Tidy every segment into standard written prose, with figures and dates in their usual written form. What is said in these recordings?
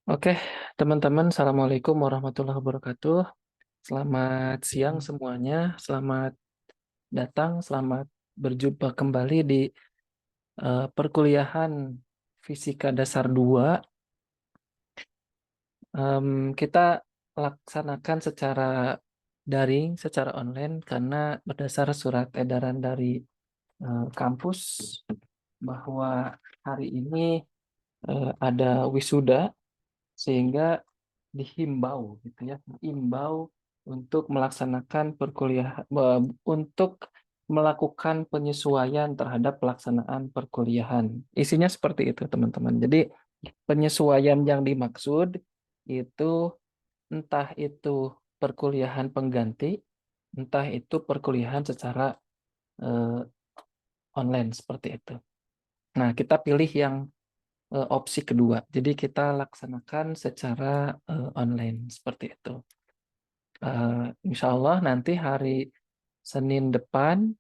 Oke, teman-teman, Assalamualaikum warahmatullahi wabarakatuh. Selamat siang semuanya, selamat datang, selamat berjumpa kembali di perkuliahan Fisika Dasar 2. Kita laksanakan secara daring, secara online, karena berdasar surat edaran dari kampus bahwa hari ini ada wisuda, sehingga dihimbau gitu ya, dihimbau untuk melaksanakan perkuliahan, untuk melakukan penyesuaian terhadap pelaksanaan perkuliahan. Isinya seperti itu, teman-teman. Jadi penyesuaian yang dimaksud itu entah itu perkuliahan pengganti, entah itu perkuliahan secara eh, online seperti itu. Nah, kita pilih yang opsi kedua. Jadi kita laksanakan secara online seperti itu. Insya Allah nanti hari Senin depan,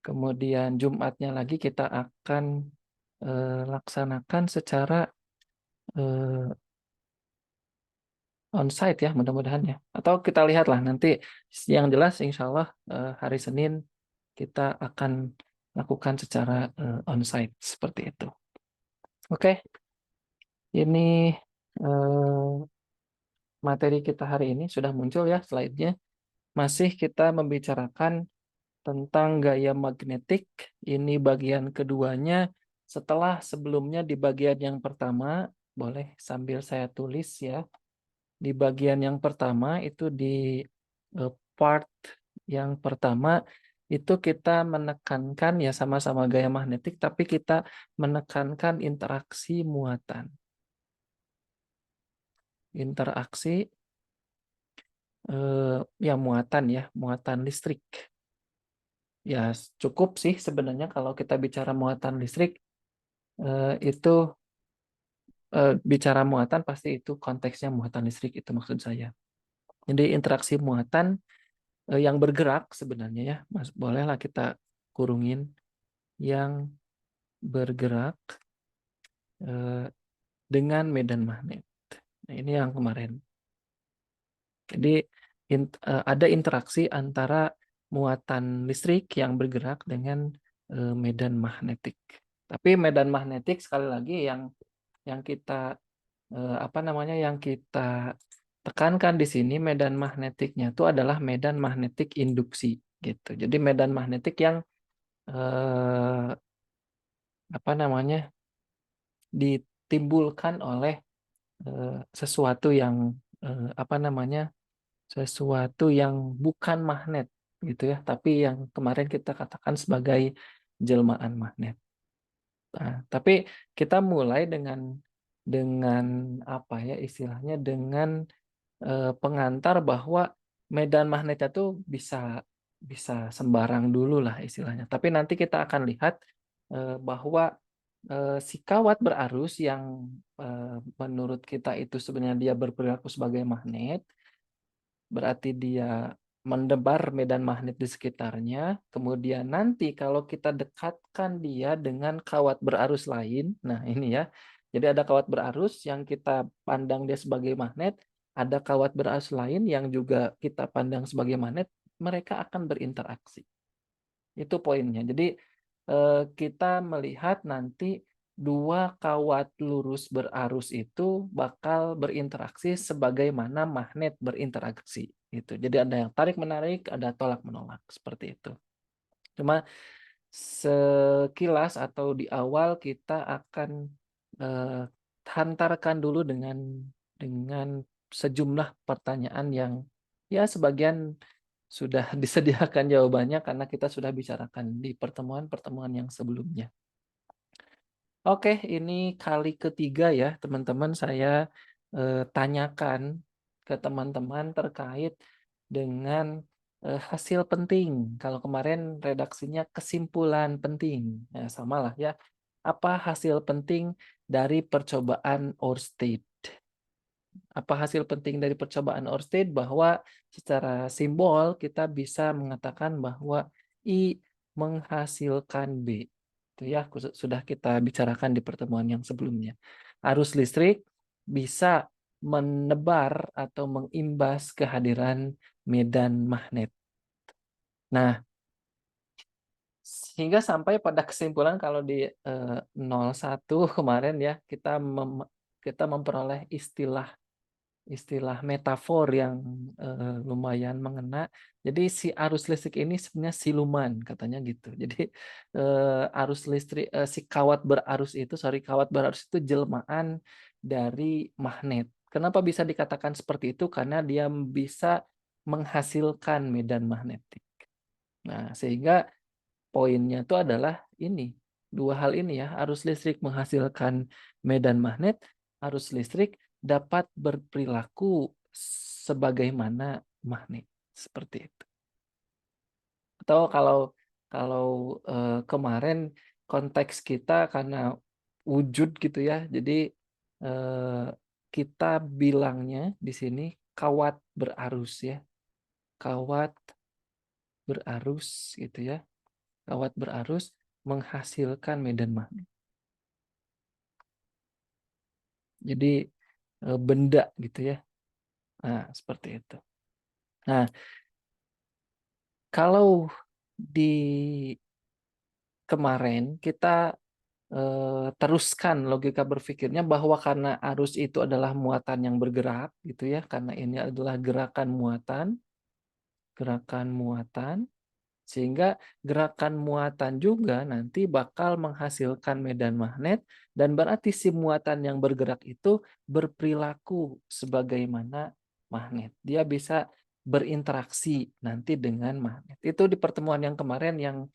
kemudian Jumatnya lagi kita akan laksanakan secara eh, onsite ya, mudah-mudahan ya. Atau kita lihatlah nanti, yang jelas insya Allah hari Senin kita akan lakukan secara onsite seperti itu. Oke, ini eh, materi kita hari ini sudah muncul ya slide-nya. Masih kita membicarakan tentang gaya magnetik. Ini bagian keduanya. Setelah sebelumnya di bagian yang pertama, boleh sambil saya tulis ya. Di bagian yang pertama itu di part yang pertama itu kita menekankan ya sama-sama gaya magnetik, tapi kita menekankan interaksi muatan. Interaksi ya muatan listrik. Ya cukup sih sebenarnya kalau kita bicara muatan listrik, itu bicara muatan pasti itu konteksnya muatan listrik, itu maksud saya. Jadi interaksi muatan yang bergerak sebenarnya ya, Mas, bolehlah kita kurungin yang bergerak dengan medan magnet. Nah, ini yang kemarin. Jadi ada interaksi antara muatan listrik yang bergerak dengan medan magnetik. Tapi medan magnetik sekali lagi yang kita apa namanya yang kita tekankan di sini, medan magnetiknya itu adalah medan magnetik induksi gitu. Jadi medan magnetik yang apa namanya ditimbulkan oleh sesuatu yang apa namanya sesuatu yang bukan magnet gitu ya, tapi yang kemarin kita katakan sebagai jelmaan magnet. Nah, tapi kita mulai dengan apa ya istilahnya, dengan pengantar bahwa medan magnetnya tuh bisa bisa sembarang dulu lah istilahnya. Tapi nanti kita akan lihat bahwa si kawat berarus yang menurut kita itu sebenarnya dia berperilaku sebagai magnet, berarti dia mendebar medan magnet di sekitarnya. Kemudian nanti kalau kita dekatkan dia dengan kawat berarus lain, nah ini ya. Jadi ada kawat berarus yang kita pandang dia sebagai magnet, ada kawat berarus lain yang juga kita pandang sebagai magnet, mereka akan berinteraksi. Itu poinnya. Jadi kita melihat nanti dua kawat lurus berarus itu bakal berinteraksi sebagaimana magnet berinteraksi. Gitu. Jadi ada yang tarik menarik, ada tolak menolak seperti itu. Cuma sekilas atau di awal kita akan hantarkan dulu dengan sejumlah pertanyaan yang ya sebagian sudah disediakan jawabannya karena kita sudah bicarakan di pertemuan-pertemuan yang sebelumnya. Oke, ini kali ketiga ya teman-teman saya tanyakan ke teman-teman terkait dengan hasil penting. Kalau kemarin redaksinya kesimpulan penting, ya samalah ya. Apa hasil penting dari percobaan Oersted? Apa hasil penting dari percobaan Oersted? Bahwa secara simbol kita bisa mengatakan bahwa I menghasilkan B. Itu ya sudah kita bicarakan di pertemuan yang sebelumnya. Arus listrik bisa menebar atau mengimbas kehadiran medan magnet. Nah, sehingga sampai pada kesimpulan kalau di 01 kemarin ya kita memperoleh istilah metafor yang lumayan mengena. Jadi si arus listrik ini sebenarnya siluman katanya gitu. Jadi arus listrik si kawat berarus itu jelmaan dari magnet. Kenapa bisa dikatakan seperti itu? Karena dia bisa menghasilkan medan magnetik. Nah, sehingga poinnya itu adalah ini, dua hal ini ya, arus listrik menghasilkan medan magnet, arus listrik dapat berperilaku sebagaimana magnet, seperti itu. Atau kalau kemarin konteks kita karena wujud gitu ya, jadi kita bilangnya di sini kawat berarus ya, kawat berarus gitu ya. Kawat berarus menghasilkan medan magnet. Jadi benda gitu ya. Nah, seperti itu. Nah, kalau di kemarin kita teruskan logika berpikirnya bahwa karena arus itu adalah muatan yang bergerak gitu ya, karena ini adalah gerakan muatan. Sehingga gerakan muatan juga nanti bakal menghasilkan medan magnet dan berarti si muatan yang bergerak itu berperilaku sebagaimana magnet. Dia bisa berinteraksi nanti dengan magnet. Itu di pertemuan yang kemarin yang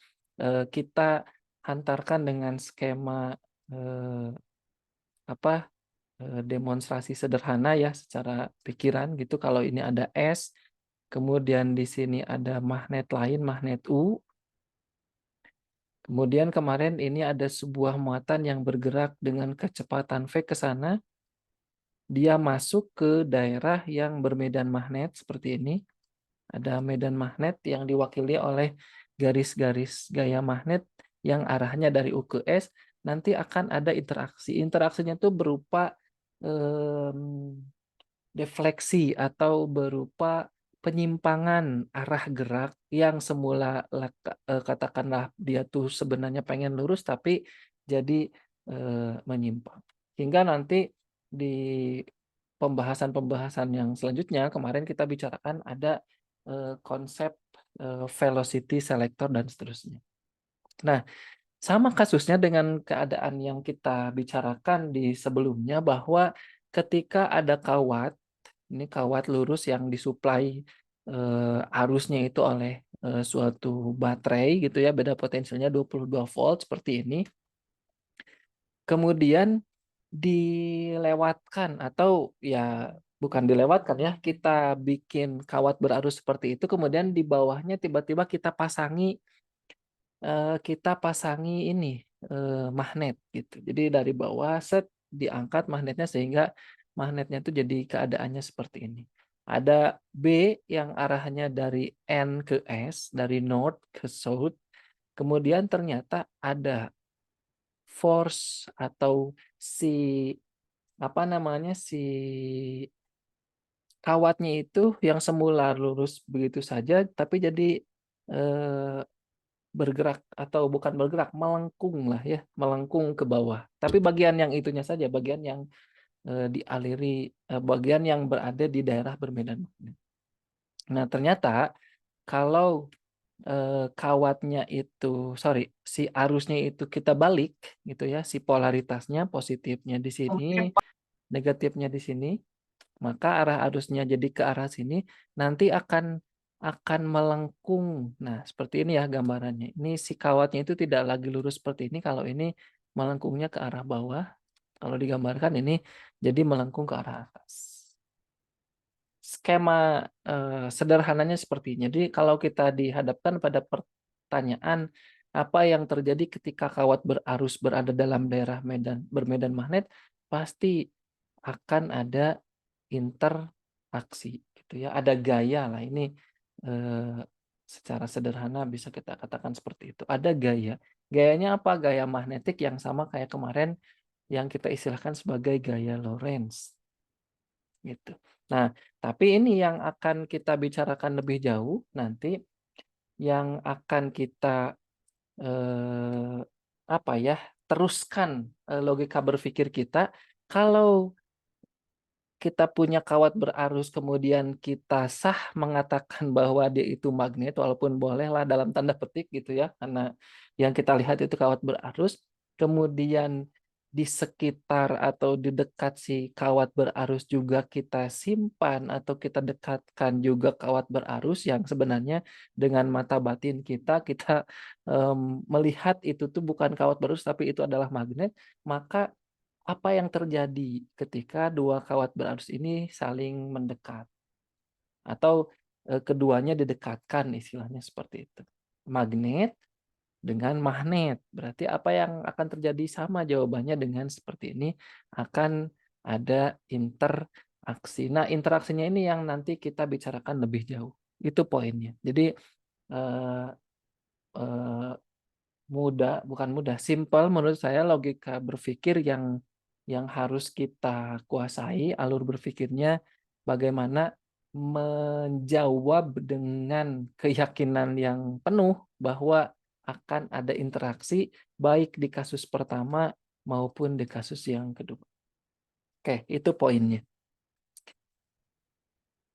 kita hantarkan dengan skema demonstrasi sederhana ya secara pikiran gitu. Kalau ini ada S, kemudian di sini ada magnet lain, magnet U. Kemudian kemarin ini ada sebuah muatan yang bergerak dengan kecepatan V ke sana. Dia masuk ke daerah yang bermedan magnet seperti ini. Ada medan magnet yang diwakili oleh garis-garis gaya magnet yang arahnya dari U ke S. Nanti akan ada interaksi. Interaksinya itu berupa defleksi atau berupa penyimpangan arah gerak yang semula katakanlah dia tuh sebenarnya pengen lurus tapi jadi menyimpang. Hingga nanti di pembahasan-pembahasan yang selanjutnya kemarin kita bicarakan ada konsep velocity selector dan seterusnya. Nah, sama kasusnya dengan keadaan yang kita bicarakan di sebelumnya bahwa ketika ada kawat, ini kawat lurus yang disuplai arusnya itu oleh suatu baterai gitu ya, beda potensialnya 22 volt seperti ini. Kemudian dilewatkan atau ya bukan dilewatkan ya, kita bikin kawat berarus seperti itu, kemudian di bawahnya tiba-tiba kita pasangi ini magnet gitu. Jadi dari bawah set diangkat magnetnya sehingga magnetnya itu jadi keadaannya seperti ini. Ada B yang arahnya dari N ke S, dari north ke south. Kemudian ternyata ada force atau si apa namanya si kawatnya itu yang semula lurus begitu saja tapi jadi eh, bergerak atau bukan bergerak, melengkung lah ya, melengkung ke bawah. Tapi bagian yang itunya saja, bagian yang dialiri, bagian yang berada di daerah bermedan magnet. Nah, ternyata kalau kawatnya itu, si arusnya itu kita balik gitu ya, si polaritasnya positifnya di sini, negatifnya di sini, maka arah arusnya jadi ke arah sini, nanti akan melengkung. Nah, seperti ini ya gambarannya. Ini si kawatnya itu tidak lagi lurus seperti ini, kalau ini melengkungnya ke arah bawah. Kalau digambarkan ini jadi melengkung ke arah atas. Skema sederhananya seperti ini. Jadi kalau kita dihadapkan pada pertanyaan apa yang terjadi ketika kawat berarus berada dalam daerah bermedan magnet, pasti akan ada interaksi gitu ya, ada gaya lah ini secara sederhana bisa kita katakan seperti itu. Ada gaya. Gayanya apa? Gaya magnetik yang sama kayak kemarin yang kita istilahkan sebagai gaya Lorentz. gitu. Nah, tapi ini yang akan kita bicarakan lebih jauh nanti, yang akan kita apa ya, teruskan logika berpikir kita kalau kita punya kawat berarus, kemudian kita sah mengatakan bahwa dia itu magnet, walaupun bolehlah dalam tanda petik gitu ya, karena yang kita lihat itu kawat berarus, kemudian di sekitar atau di dekat si kawat berarus juga kita simpan atau kita dekatkan juga kawat berarus yang sebenarnya dengan mata batin kita melihat itu tuh bukan kawat berarus tapi itu adalah magnet, maka apa yang terjadi ketika dua kawat berarus ini saling mendekat atau keduanya didekatkan, istilahnya seperti itu. Magnet dengan magnet. Berarti apa yang akan terjadi? Sama jawabannya dengan seperti ini, akan ada interaksi. Nah, interaksinya ini yang nanti kita bicarakan lebih jauh. Itu poinnya. Jadi eh, eh, bukan mudah, simpel menurut saya logika berpikir yang harus kita kuasai, alur berpikirnya bagaimana menjawab dengan keyakinan yang penuh bahwa akan ada interaksi baik di kasus pertama maupun di kasus yang kedua. Oke, itu poinnya.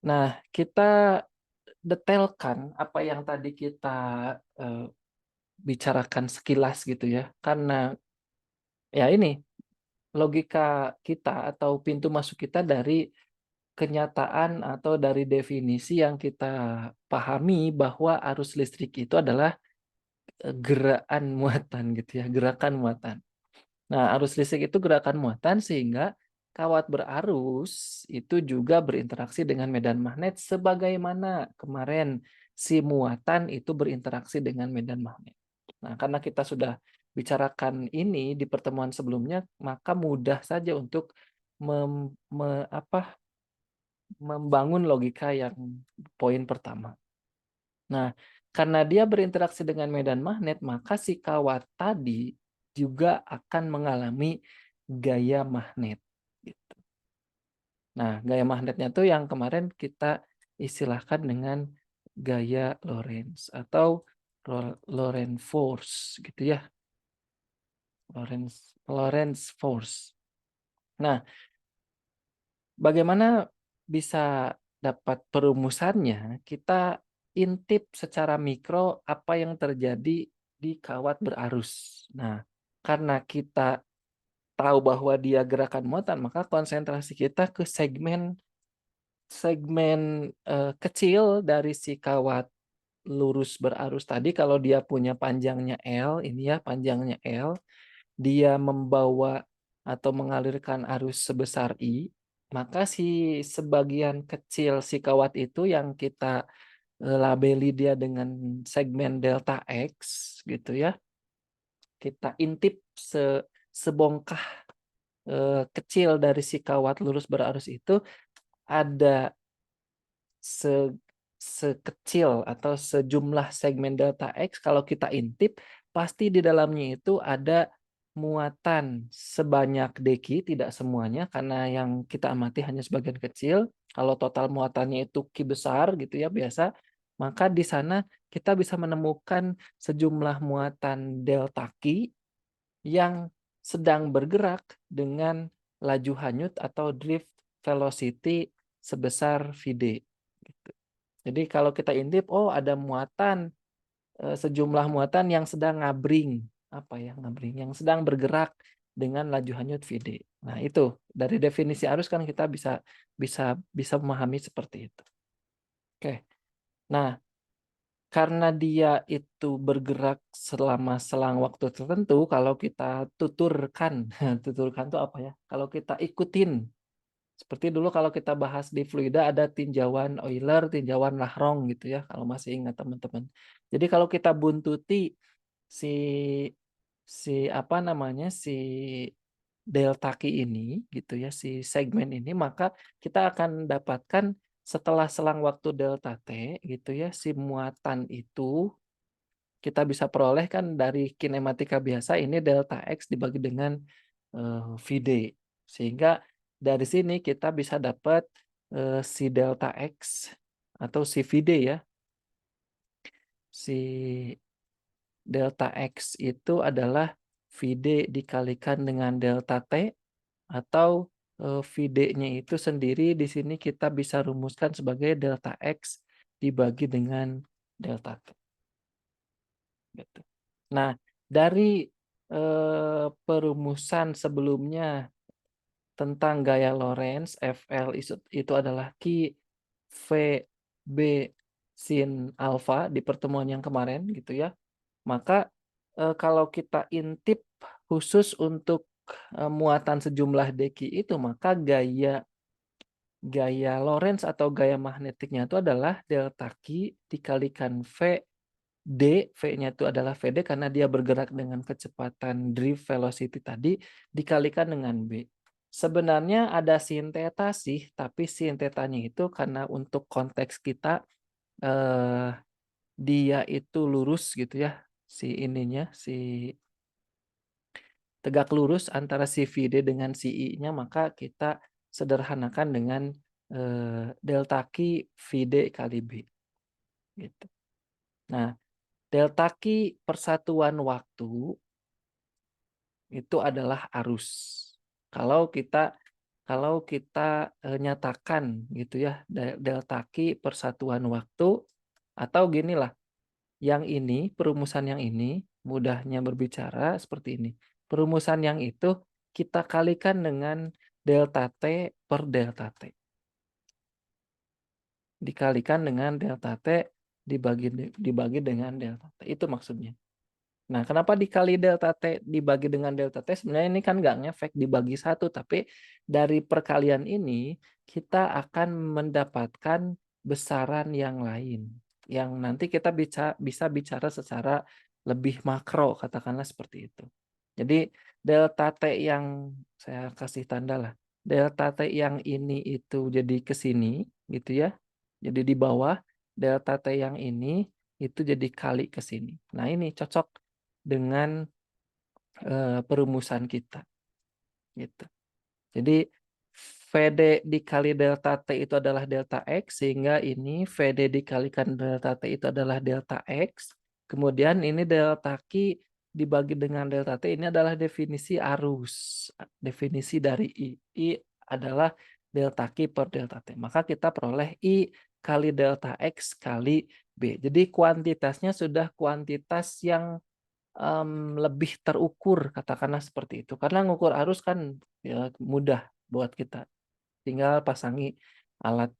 Nah, kita detailkan apa yang tadi kita eh, bicarakan sekilas gitu ya. Karena ya ini logika kita atau pintu masuk kita dari kenyataan atau dari definisi yang kita pahami bahwa arus listrik itu adalah gerakan muatan gitu ya, gerakan muatan. Nah, arus listrik itu gerakan muatan sehingga kawat berarus itu juga berinteraksi dengan medan magnet sebagaimana kemarin si muatan itu berinteraksi dengan medan magnet. Nah, karena kita sudah bicarakan ini di pertemuan sebelumnya, maka mudah saja untuk membangun logika yang poin pertama. Nah, karena dia berinteraksi dengan medan magnet, maka si kawat tadi juga akan mengalami gaya magnet. Gitu. Nah, gaya magnetnya tuh yang kemarin kita istilahkan dengan gaya Lorentz atau Lorentz force, gitu ya. Lorentz force. Nah, bagaimana bisa dapat perumusannya? Kita intip secara mikro apa yang terjadi di kawat berarus. Nah, karena kita tahu bahwa dia gerakan muatan, maka konsentrasi kita ke segmen segmen kecil dari si kawat lurus berarus tadi. Kalau dia punya panjangnya L, ini ya panjangnya L, dia membawa atau mengalirkan arus sebesar I, maka si sebagian kecil si kawat itu yang kita labeli dia dengan segmen delta X gitu ya. Kita intip sebongkah kecil dari si kawat lurus berarus itu ada sekecil atau sejumlah segmen delta X. Kalau kita intip pasti di dalamnya itu ada muatan sebanyak deki, tidak semuanya karena yang kita amati hanya sebagian kecil. Kalau total muatannya itu Ki besar gitu ya biasa, maka di sana kita bisa menemukan sejumlah muatan delta Ki yang sedang bergerak dengan laju hanyut atau drift velocity sebesar Vd. Gitu. Jadi kalau kita intip, oh ada muatan, sejumlah muatan yang sedang ngabring, apa ya ngabring, yang sedang bergerak dengan laju hanyut Vd. Nah itu dari definisi arus kan kita bisa bisa bisa memahami seperti itu. Oke, nah karena dia itu bergerak selama selang waktu tertentu, kalau kita tuturkan, tuturkan itu apa ya? Kalau kita ikutin, seperti dulu kalau kita bahas di fluida ada tinjauan Euler, tinjauan Lahrong gitu ya, kalau masih ingat teman-teman. Jadi kalau kita buntuti si apa namanya si delta Q ini gitu ya, si segmen ini, maka kita akan dapatkan setelah selang waktu delta T gitu ya, si muatan itu kita bisa peroleh kan dari kinematika biasa ini delta X dibagi dengan VD. Sehingga dari sini kita bisa dapat si delta X atau si VD ya. Si delta X itu adalah VD dikalikan dengan delta T atau VD-nya itu sendiri di sini kita bisa rumuskan sebagai delta X dibagi dengan delta T. Gitu. Nah, dari perumusan sebelumnya tentang gaya Lorentz, FL itu adalah Q V B sin alfa di pertemuan yang kemarin gitu ya. Maka kalau kita intip khusus untuk muatan sejumlah deki itu, maka gaya Lorentz atau gaya magnetiknya itu adalah delta Q dikalikan V D, V-nya itu adalah VD karena dia bergerak dengan kecepatan drift velocity tadi, dikalikan dengan B. Sebenarnya ada sin theta sih, tapi sin theta-nya itu karena untuk konteks kita, dia itu lurus gitu ya, si ininya, si tegak lurus antara si VD dengan si I-nya, maka kita sederhanakan dengan delta Q VD kali B. Gitu. Nah, delta Q persatuan waktu itu adalah arus. Kalau kita nyatakan gitu ya delta Q persatuan waktu, atau ginilah, yang ini perumusan yang ini mudahnya berbicara seperti ini. Perumusan yang itu kita kalikan dengan delta T per delta T. Dikalikan dengan delta T dibagi dengan delta T. Itu maksudnya. Nah, kenapa dikali delta T dibagi dengan delta T? Sebenarnya ini kan nggak ngefek dibagi satu, tapi dari perkalian ini kita akan mendapatkan besaran yang lain. Yang nanti kita bisa bicara secara lebih makro, katakanlah seperti itu. Jadi delta T yang saya kasih tanda lah. Delta T yang ini itu jadi ke sini gitu ya. Jadi di bawah, delta T yang ini itu jadi kali ke sini. Nah, ini cocok dengan perumusan kita gitu. Jadi VD dikali delta T itu adalah delta X, sehingga ini VD dikalikan delta T itu adalah delta X. Kemudian ini delta Q dibagi dengan delta T, ini adalah definisi arus. Definisi dari I. I adalah delta Q per delta T. Maka kita peroleh I kali delta X kali B. Jadi kuantitasnya sudah kuantitas yang lebih terukur, katakanlah seperti itu. Karena ngukur arus kan ya mudah buat kita. Tinggal pasangi alat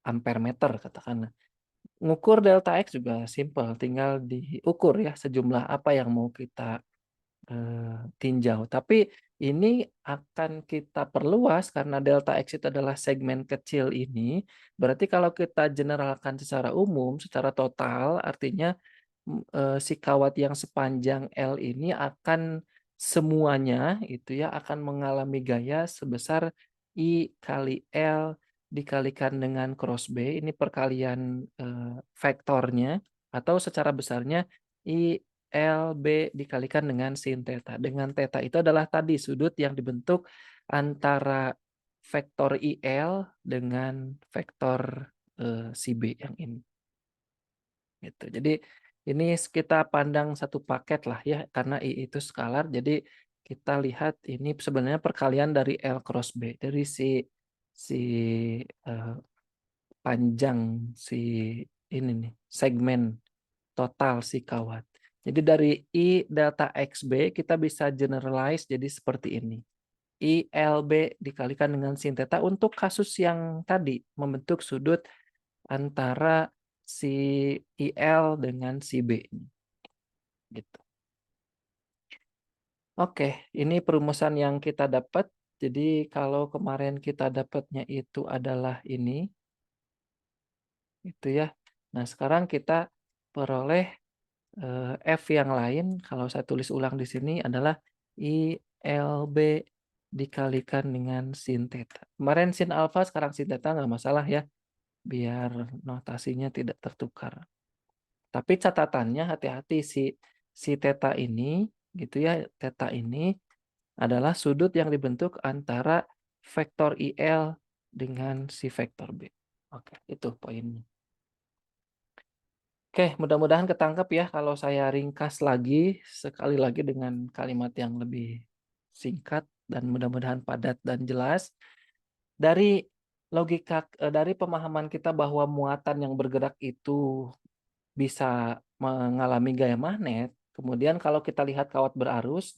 ampere meter katakanlah. Ngukur delta X juga simple, tinggal diukur ya sejumlah apa yang mau kita tinjau. Tapi ini akan kita perluas karena delta X itu adalah segmen kecil ini. Berarti kalau kita generalkan secara umum, secara total, artinya si kawat yang sepanjang L ini akan semuanya itu ya akan mengalami gaya sebesar I kali L dikalikan dengan cross B. Ini perkalian vektornya, atau secara besarnya I LB dikalikan dengan sin theta. Dengan theta itu adalah tadi sudut yang dibentuk antara vektor IL dengan vektor si B yang ini. Gitu. Jadi ini kita pandang satu paket lah ya, karena I itu skalar. Jadi kita lihat ini sebenarnya perkalian dari L cross B, dari si panjang si ini nih segmen total si kawat. Jadi dari I delta XB kita bisa generalize jadi seperti ini. I LB dikalikan dengan sin theta untuk kasus yang tadi membentuk sudut antara si IL dengan si B. Gitu. Oke, ini perumusan yang kita dapat. Jadi kalau kemarin kita dapatnya itu adalah ini, itu ya. Nah sekarang kita peroleh F yang lain, kalau saya tulis ulang di sini adalah ILB dikalikan dengan sin theta. Kemarin sin alfa, sekarang sin theta nggak masalah ya, biar notasinya tidak tertukar. Tapi catatannya hati-hati si theta ini, gitu ya, theta ini adalah sudut yang dibentuk antara vektor IL dengan si vektor B. Oke, itu poinnya. Oke, mudah-mudahan ketangkep ya kalau saya ringkas lagi sekali lagi dengan kalimat yang lebih singkat dan mudah-mudahan padat dan jelas. Dari dari pemahaman kita bahwa muatan yang bergerak itu bisa mengalami gaya magnet, kemudian kalau kita lihat kawat berarus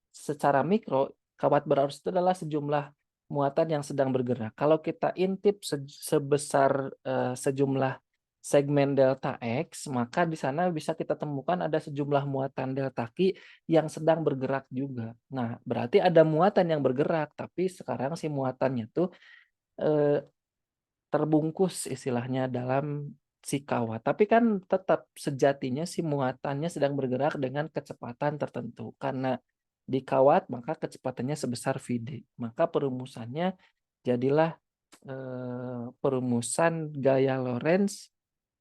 secara mikro, kawat berarus itu adalah sejumlah muatan yang sedang bergerak. Kalau kita intip sebesar sejumlah segmen delta X, maka di sana bisa kita temukan ada sejumlah muatan delta Q yang sedang bergerak juga. Nah, berarti ada muatan yang bergerak, tapi sekarang si muatannya tuh eh, terbungkus istilahnya dalam si kawat. Tapi kan tetap sejatinya si muatannya sedang bergerak dengan kecepatan tertentu. Karena di kawat maka kecepatannya sebesar Vd. Maka perumusannya jadilah perumusan gaya Lorentz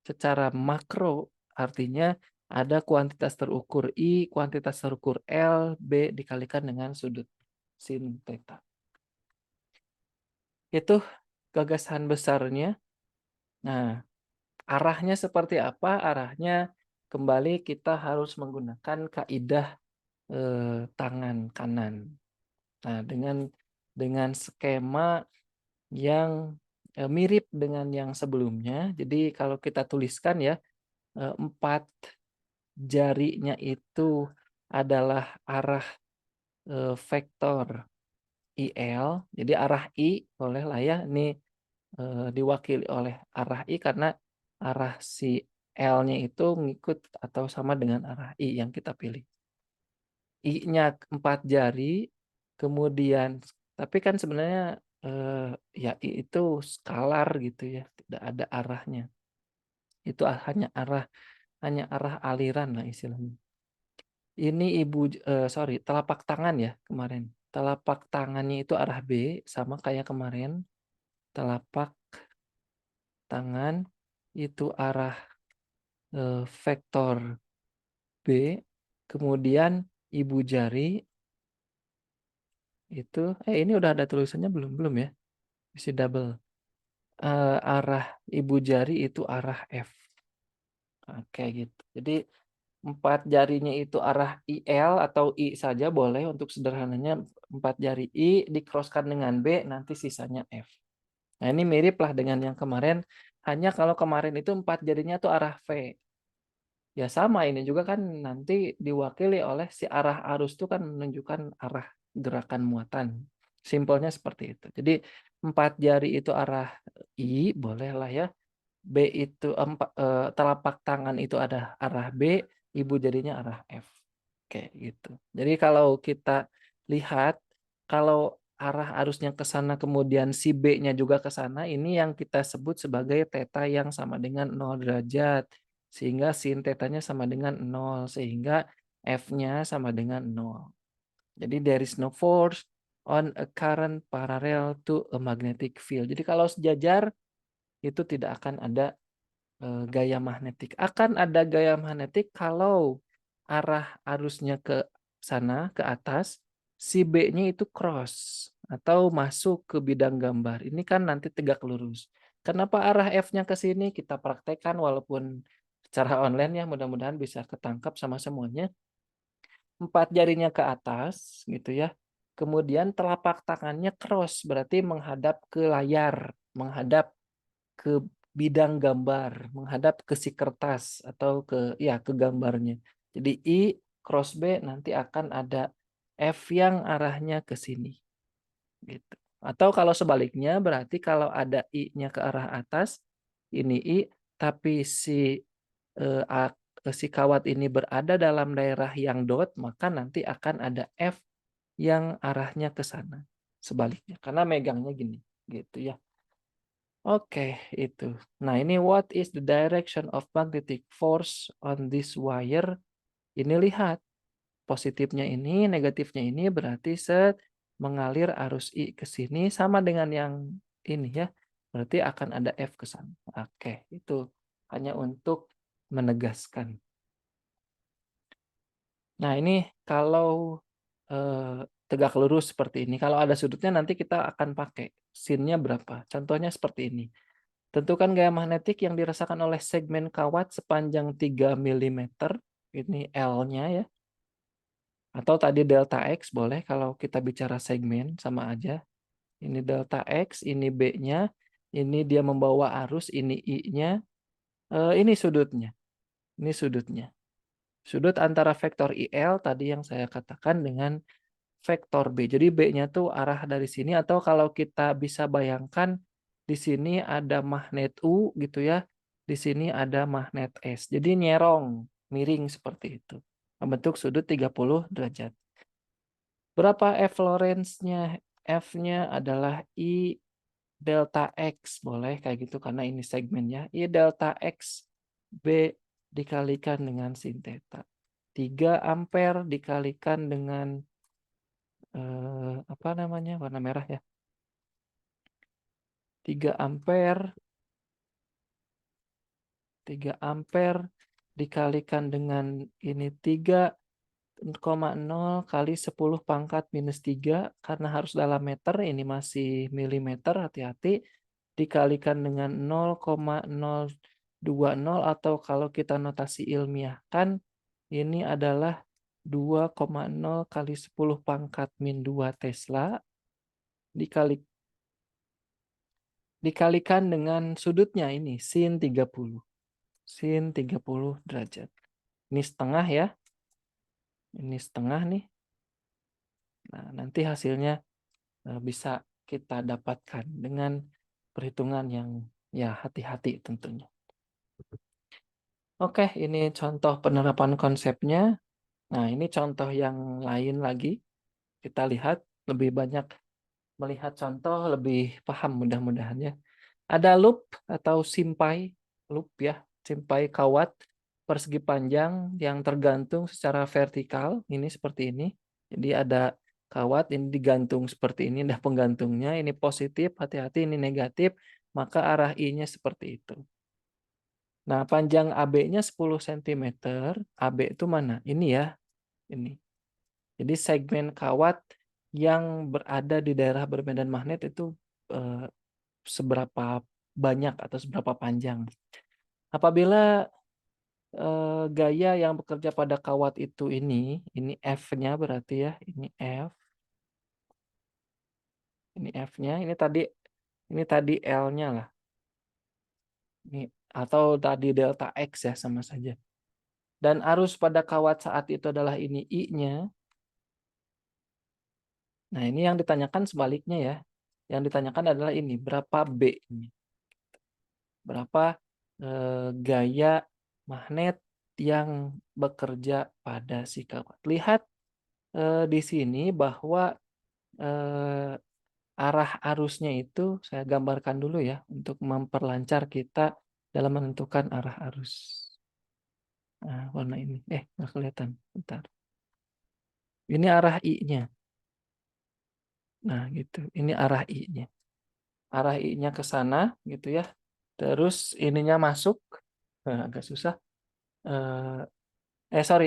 secara makro, artinya ada kuantitas terukur I, kuantitas terukur L, B dikalikan dengan sudut sin theta. Itu gagasan besarnya. Nah, arahnya seperti apa? Arahnya kembali kita harus menggunakan kaidah tangan kanan. Nah, dengan skema yang mirip dengan yang sebelumnya. Jadi kalau kita tuliskan ya, 4 jarinya itu adalah arah vektor IL. Jadi arah I boleh lah ya. Ini diwakili oleh arah I karena arah si L-nya itu ngikut atau sama dengan arah I yang kita pilih. I-nya 4 jari, kemudian tapi kan sebenarnya ya I itu skalar gitu ya, tidak ada arahnya. Itu hanya arah aliran lah istilahnya. Ini telapak tangan ya kemarin. Telapak tangannya itu arah B sama kayak kemarin. Telapak tangan itu arah vektor B, kemudian ibu jari itu, ini udah ada tulisannya belum ya? Bisa double. Arah ibu jari itu arah F. Oke gitu. Jadi 4 jarinya itu arah IL atau I saja boleh untuk sederhananya 4 jari I dikroskan dengan B, nanti sisanya F. Nah ini mirip lah dengan yang kemarin, hanya kalau kemarin itu 4 jarinya tuh arah V. Ya sama, ini juga kan nanti diwakili oleh si arah arus itu kan menunjukkan arah gerakan muatan. Simpelnya seperti itu. Jadi 4 jari itu arah I, bolehlah ya. B itu telapak tangan itu ada arah B, ibu jarinya arah F. Oke, gitu. Jadi kalau kita lihat, kalau arah arusnya ke sana kemudian si B-nya juga ke sana, ini yang kita sebut sebagai theta yang sama dengan 0 derajat. Sehingga sin theta-nya sama dengan 0, sehingga F-nya sama dengan 0. Jadi there is no force on a current parallel to a magnetic field. Jadi kalau sejajar itu tidak akan ada gaya magnetik. Akan ada gaya magnetik kalau arah arusnya ke sana, ke atas, si B-nya itu cross atau masuk ke bidang gambar. Ini kan nanti tegak lurus. Kenapa arah F-nya ke sini? Kita praktekkan walaupun secara online ya, mudah-mudahan bisa ketangkap sama semuanya. 4 jarinya ke atas gitu ya. Kemudian telapak tangannya cross, berarti menghadap ke layar, menghadap ke bidang gambar, menghadap ke si kertas atau ke gambarnya. Jadi I cross B nanti akan ada F yang arahnya ke sini. Gitu. Atau kalau sebaliknya berarti kalau ada I-nya ke arah atas, ini I, tapi si kawat ini berada dalam daerah yang dot, maka nanti akan ada F yang arahnya ke sana. Sebaliknya, karena megangnya gini, gitu ya. Oke, itu. Nah, ini what is the direction of magnetic force on this wire? Ini lihat, positifnya ini, negatifnya ini berarti mengalir arus I ke sini sama dengan yang ini ya. Berarti akan ada F ke sana. Oke, itu hanya untuk menegaskan. Nah, ini kalau tegak lurus seperti ini. Kalau ada sudutnya nanti kita akan pakai sinnya berapa. Contohnya seperti ini. Tentukan gaya magnetik yang dirasakan oleh segmen kawat sepanjang 3 mm. Ini L-nya ya. Atau tadi delta X boleh kalau kita bicara segmen sama aja. Ini delta X, ini B-nya, ini dia membawa arus, ini I-nya, ini sudutnya. Ini sudutnya. Sudut antara vektor IL tadi yang saya katakan dengan vektor B. Jadi B-nya tuh arah dari sini, atau kalau kita bisa bayangkan di sini ada magnet U gitu ya. Di sini ada magnet S. Jadi nyerong, miring seperti itu. Membentuk sudut 30 derajat. Berapa F Lorentz-nya? F-nya adalah I delta X. Boleh kayak gitu karena ini segmennya. I delta X B dikalikan dengan sin theta. 3 ampere dikalikan dengan apa namanya, warna merah ya. 3 ampere 3 ampere dikalikan dengan ini 3,0 kali 10 pangkat minus 3 karena harus dalam meter, ini masih milimeter, hati-hati, dikalikan dengan 0,020 atau kalau kita notasi ilmiahkan ini adalah 2,0 kali 10 pangkat min 2 Tesla dikalikan dengan sudutnya ini sin 30. Sin 30 derajat. Ini setengah ya. Ini setengah nih. Nah, nanti hasilnya bisa kita dapatkan dengan perhitungan yang ya hati-hati tentunya. Oke, ini contoh penerapan konsepnya. Nah, ini contoh yang lain lagi. Kita lihat lebih banyak melihat contoh, lebih paham mudah-mudahan ya. Ada loop atau simpai, loop ya, simpai kawat persegi panjang yang tergantung secara vertikal, ini seperti ini. Jadi ada kawat ini digantung seperti ini, dah penggantungnya, ini positif, hati-hati ini negatif, maka arah I-nya seperti itu. Nah, panjang AB-nya 10 cm, AB itu mana? Ini ya, ini. Jadi segmen kawat yang berada di daerah bermedan magnet itu seberapa banyak atau seberapa panjang. Apabila gaya yang bekerja pada kawat itu ini F-nya berarti ya, ini F, ini F-nya, ini tadi L-nya lah. Ini atau tadi delta X ya sama saja. Dan arus pada kawat saat itu adalah ini I-nya. Nah, ini yang ditanyakan sebaliknya ya. Yang ditanyakan adalah ini, berapa B-nya. Berapa gaya magnet yang bekerja pada si kawat. Lihat di sini bahwa arah arusnya itu saya gambarkan dulu ya untuk memperlancar kita dalam menentukan arah arus. Nah, warna ini. Nggak kelihatan. Bentar. Ini arah I-nya. Nah, gitu. Ini arah I-nya. Arah I-nya ke sana gitu ya. Terus ininya masuk. Agak susah.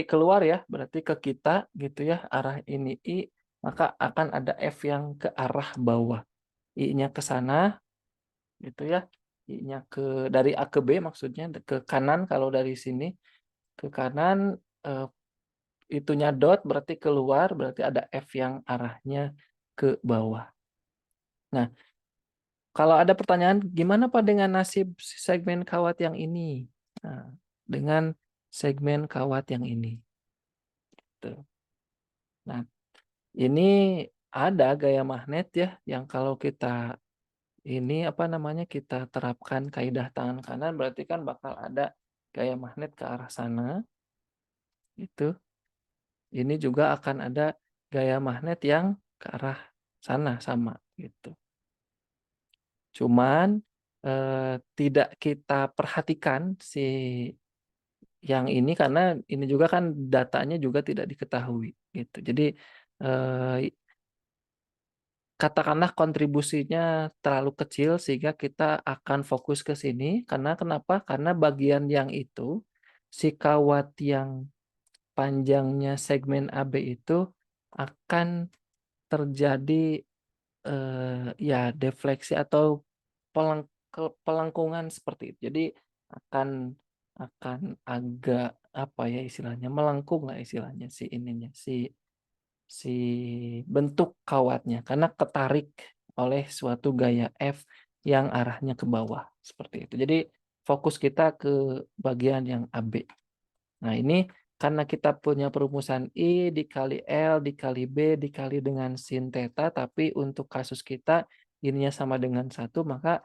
Keluar ya, berarti ke kita gitu ya, arah ini I, maka akan ada F yang ke arah bawah. I-nya ke sana gitu ya. I-nya dari A ke B maksudnya ke kanan, kalau dari sini ke kanan itunya dot berarti keluar, berarti ada F yang arahnya ke bawah. Nah, kalau ada pertanyaan gimana Pak dengan nasib segmen kawat yang ini? Nah, dengan segmen kawat yang ini. Tuh. Nah, ini ada gaya magnet ya yang kalau kita ini apa namanya kita terapkan kaidah tangan kanan berarti kan bakal ada gaya magnet ke arah sana. Itu. Ini juga akan ada gaya magnet yang ke arah sana sama gitu. Cuman tidak kita perhatikan si yang ini karena ini juga kan datanya juga tidak diketahui gitu. Jadi katakanlah kontribusinya terlalu kecil sehingga kita akan fokus ke sini. Karena kenapa? Karena bagian yang itu, si kawat yang panjangnya segmen AB itu akan terjadi ya defleksi atau pelengkungan seperti itu. Jadi akan akan agak apa ya istilahnya, melengkung lah istilahnya si ininya, si bentuk kawatnya karena ketarik oleh suatu gaya F yang arahnya ke bawah seperti itu. Jadi fokus kita ke bagian yang AB. Nah, ini karena kita punya perumusan I dikali L dikali B dikali dengan sin theta, tapi untuk kasus kita ininya sama dengan 1, maka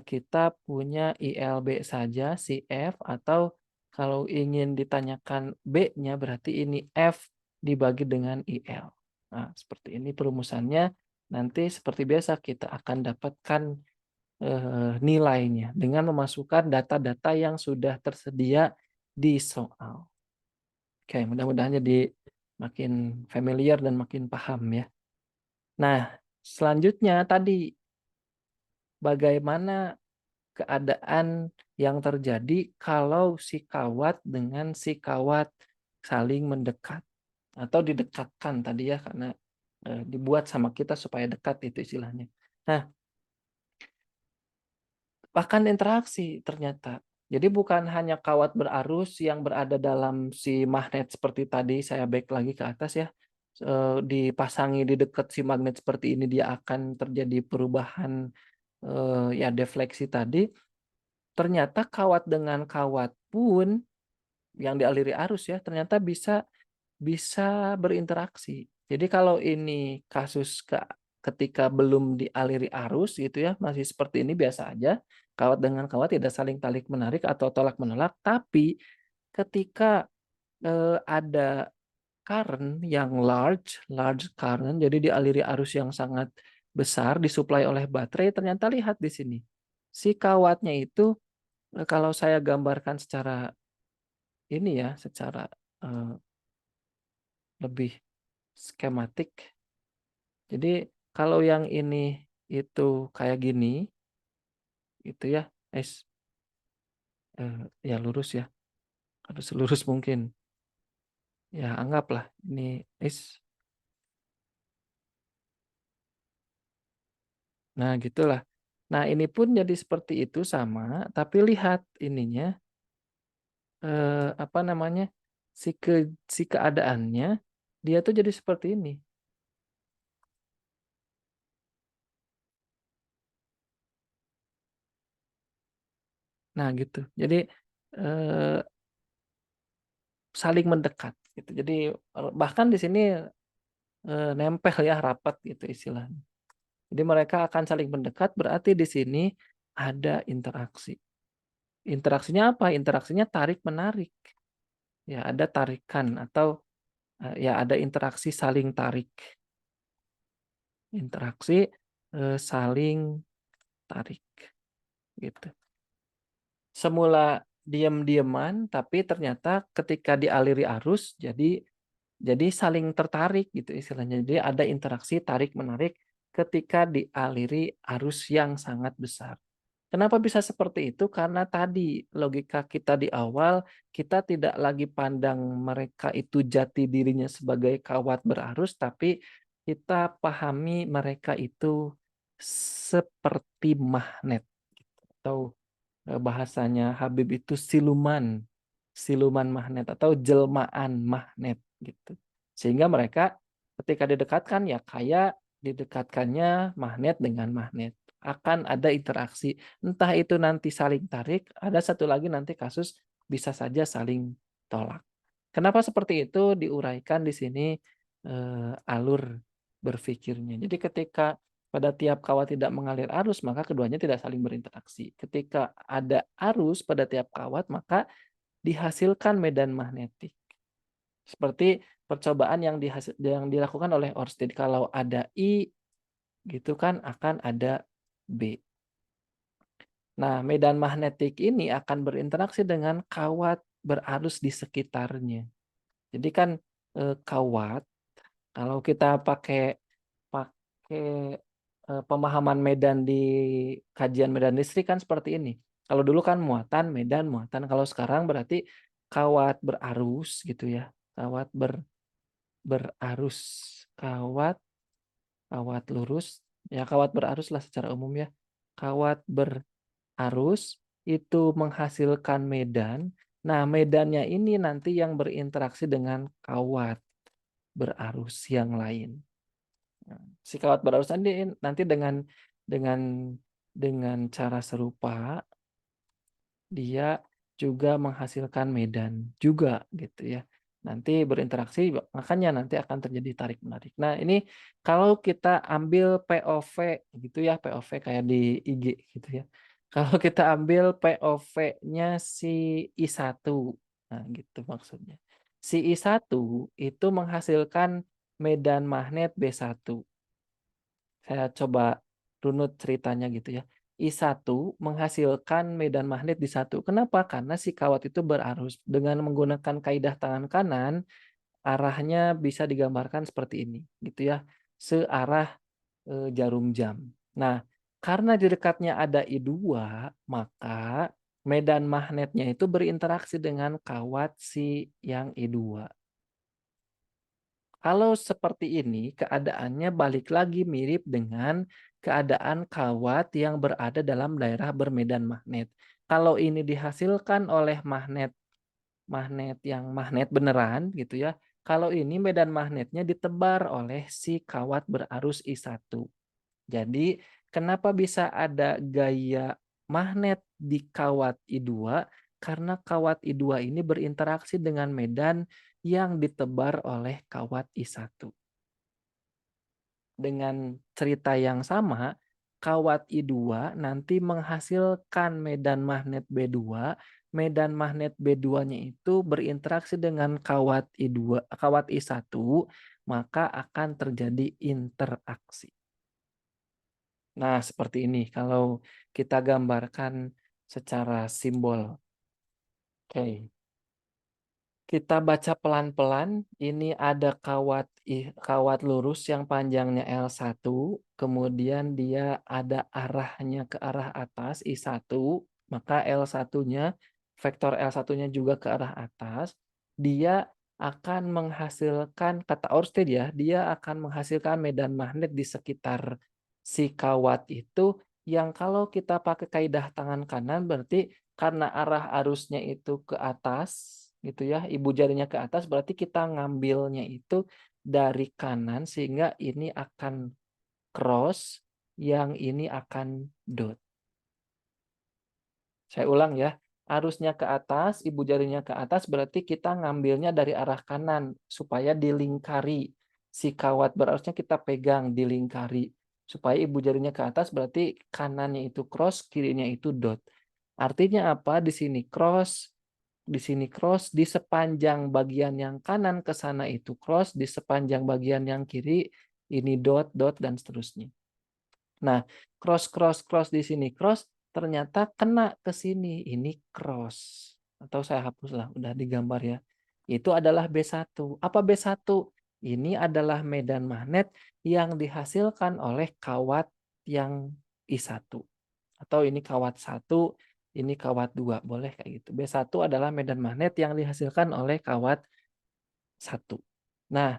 kita punya ILB saja, si F, atau kalau ingin ditanyakan B-nya berarti ini F dibagi dengan IL. Nah, seperti ini perumusannya. Nanti seperti biasa kita akan dapatkan nilainya dengan memasukkan data-data yang sudah tersedia di soal. Oke, mudah-mudahan jadi makin familiar dan makin paham ya. Nah, selanjutnya tadi bagaimana keadaan yang terjadi kalau si kawat dengan si kawat saling mendekat atau didekatkan tadi ya karena dibuat sama kita supaya dekat itu istilahnya. Nah, bahkan interaksi ternyata. Jadi bukan hanya kawat berarus yang berada dalam si magnet seperti tadi, saya back lagi ke atas ya, dipasangi di dekat si magnet seperti ini dia akan terjadi perubahan ya defleksi tadi. Ternyata kawat dengan kawat pun yang dialiri arus ya ternyata bisa bisa berinteraksi. Jadi kalau ini kasus ketika belum dialiri arus gitu ya, masih seperti ini biasa aja, kawat dengan kawat tidak saling tarik menarik atau tolak menolak, tapi ketika ada current yang large current, jadi dialiri arus yang sangat besar disuplai oleh baterai, ternyata lihat di sini. Si kawatnya itu kalau saya gambarkan secara ini ya, secara lebih skematik. Jadi kalau yang ini itu kayak gini, itu ya, ya lurus ya, harus lurus mungkin. Ya anggaplah ini nah gitulah. Nah ini pun jadi seperti itu sama, tapi lihat ininya, apa namanya, si keadaannya, dia tuh jadi seperti ini. Nah gitu, jadi saling mendekat gitu. Jadi bahkan di sini nempel ya rapat gitu istilahnya. Jadi mereka akan saling mendekat berarti di sini ada interaksi. Interaksinya apa? Interaksinya tarik menarik. Ya ada tarikan atau ya ada interaksi saling tarik. Interaksi saling tarik gitu. Semula diam-diaman tapi ternyata ketika dialiri arus jadi saling tertarik gitu istilahnya. Jadi ada interaksi tarik-menarik ketika dialiri arus yang sangat besar. Kenapa bisa seperti itu? Karena tadi logika kita di awal, kita tidak lagi pandang mereka itu jati dirinya sebagai kawat berarus, tapi kita pahami mereka itu seperti magnet. Atau bahasanya Habib itu siluman magnet atau jelmaan magnet gitu. Sehingga mereka ketika didekatkan ya kayak didekatkannya magnet dengan magnet. Akan ada interaksi. Entah itu nanti saling tarik, ada satu lagi nanti kasus bisa saja saling tolak. Kenapa seperti itu diuraikan di sini alur berpikirnya. Jadi ketika pada tiap kawat tidak mengalir arus, maka keduanya tidak saling berinteraksi. Ketika ada arus pada tiap kawat, maka dihasilkan medan magnetik. Seperti percobaan yang dilakukan oleh Ørsted. Kalau ada I, gitu kan akan ada B. Nah, medan magnetik ini akan berinteraksi dengan kawat berarus di sekitarnya. Jadi kan kawat, kalau kita pakai pakai pemahaman medan di kajian medan listrik kan seperti ini. Kalau dulu kan muatan, medan, muatan. Kalau sekarang berarti kawat berarus gitu ya. Kawat berarus. Kawat kawat lurus, ya kawat berarus lah secara umum ya. Kawat berarus itu menghasilkan medan. Nah, medannya ini nanti yang berinteraksi dengan kawat berarus yang lain. Nah, si kawat berarus nanti dengan dengan cara serupa dia juga menghasilkan medan juga gitu ya. Nanti berinteraksi makanya nanti akan terjadi tarik menarik. Nah, ini kalau kita ambil POV gitu ya, POV kayak di IG gitu ya. Kalau kita ambil POV-nya si I1. Nah, gitu maksudnya. Si I1 itu menghasilkan medan magnet B1. Saya coba runut ceritanya gitu ya. I1 menghasilkan medan magnet di satu. Kenapa? Karena si kawat itu berarus. Dengan menggunakan kaidah tangan kanan, arahnya bisa digambarkan seperti ini, gitu ya. Searah jarum jam. Nah, karena di dekatnya ada I2, maka medan magnetnya itu berinteraksi dengan kawat si yang I2. Kalau seperti ini, keadaannya balik lagi mirip dengan keadaan kawat yang berada dalam daerah bermedan magnet. Kalau ini dihasilkan oleh magnet magnet yang magnet beneran gitu ya. Kalau ini medan magnetnya ditebar oleh si kawat berarus I1. Jadi, kenapa bisa ada gaya magnet di kawat I2? Karena kawat I2 ini berinteraksi dengan medan yang ditebar oleh kawat I1. Dengan cerita yang sama, kawat I2 nanti menghasilkan medan magnet B2. Medan magnet B2-nya itu berinteraksi dengan kawat I2, kawat I1, maka akan terjadi interaksi. Nah, seperti ini kalau kita gambarkan secara simbol. Oke. Kita baca pelan-pelan. Ini ada kawat lurus yang panjangnya L1, kemudian dia ada arahnya ke arah atas I1, maka L1-nya vektor L1-nya juga ke arah atas. Dia akan menghasilkan kata Ørsted ya, dia akan menghasilkan medan magnet di sekitar si kawat itu yang kalau kita pakai kaidah tangan kanan berarti karena arah arusnya itu ke atas gitu ya, ibu jarinya ke atas berarti kita ngambilnya itu dari kanan sehingga ini akan cross, yang ini akan dot. Saya ulang ya, arusnya ke atas, ibu jarinya ke atas berarti kita ngambilnya dari arah kanan supaya dilingkari. Si kawat berarusnya kita pegang dilingkari. Supaya ibu jarinya ke atas berarti kanannya itu cross, kirinya itu dot. Artinya apa? Di sini cross, di sepanjang bagian yang kanan ke sana itu cross, di sepanjang bagian yang kiri ini dot, dot, dan seterusnya. Nah, cross, cross, cross di sini cross, ternyata kena ke sini, ini cross. Atau saya hapus lah, udah digambar ya. Itu adalah B1. Apa B1? Ini adalah medan magnet yang dihasilkan oleh kawat yang I1. Atau ini kawat 1, ini kawat 2, boleh kayak gitu. B1 adalah medan magnet yang dihasilkan oleh kawat 1. Nah,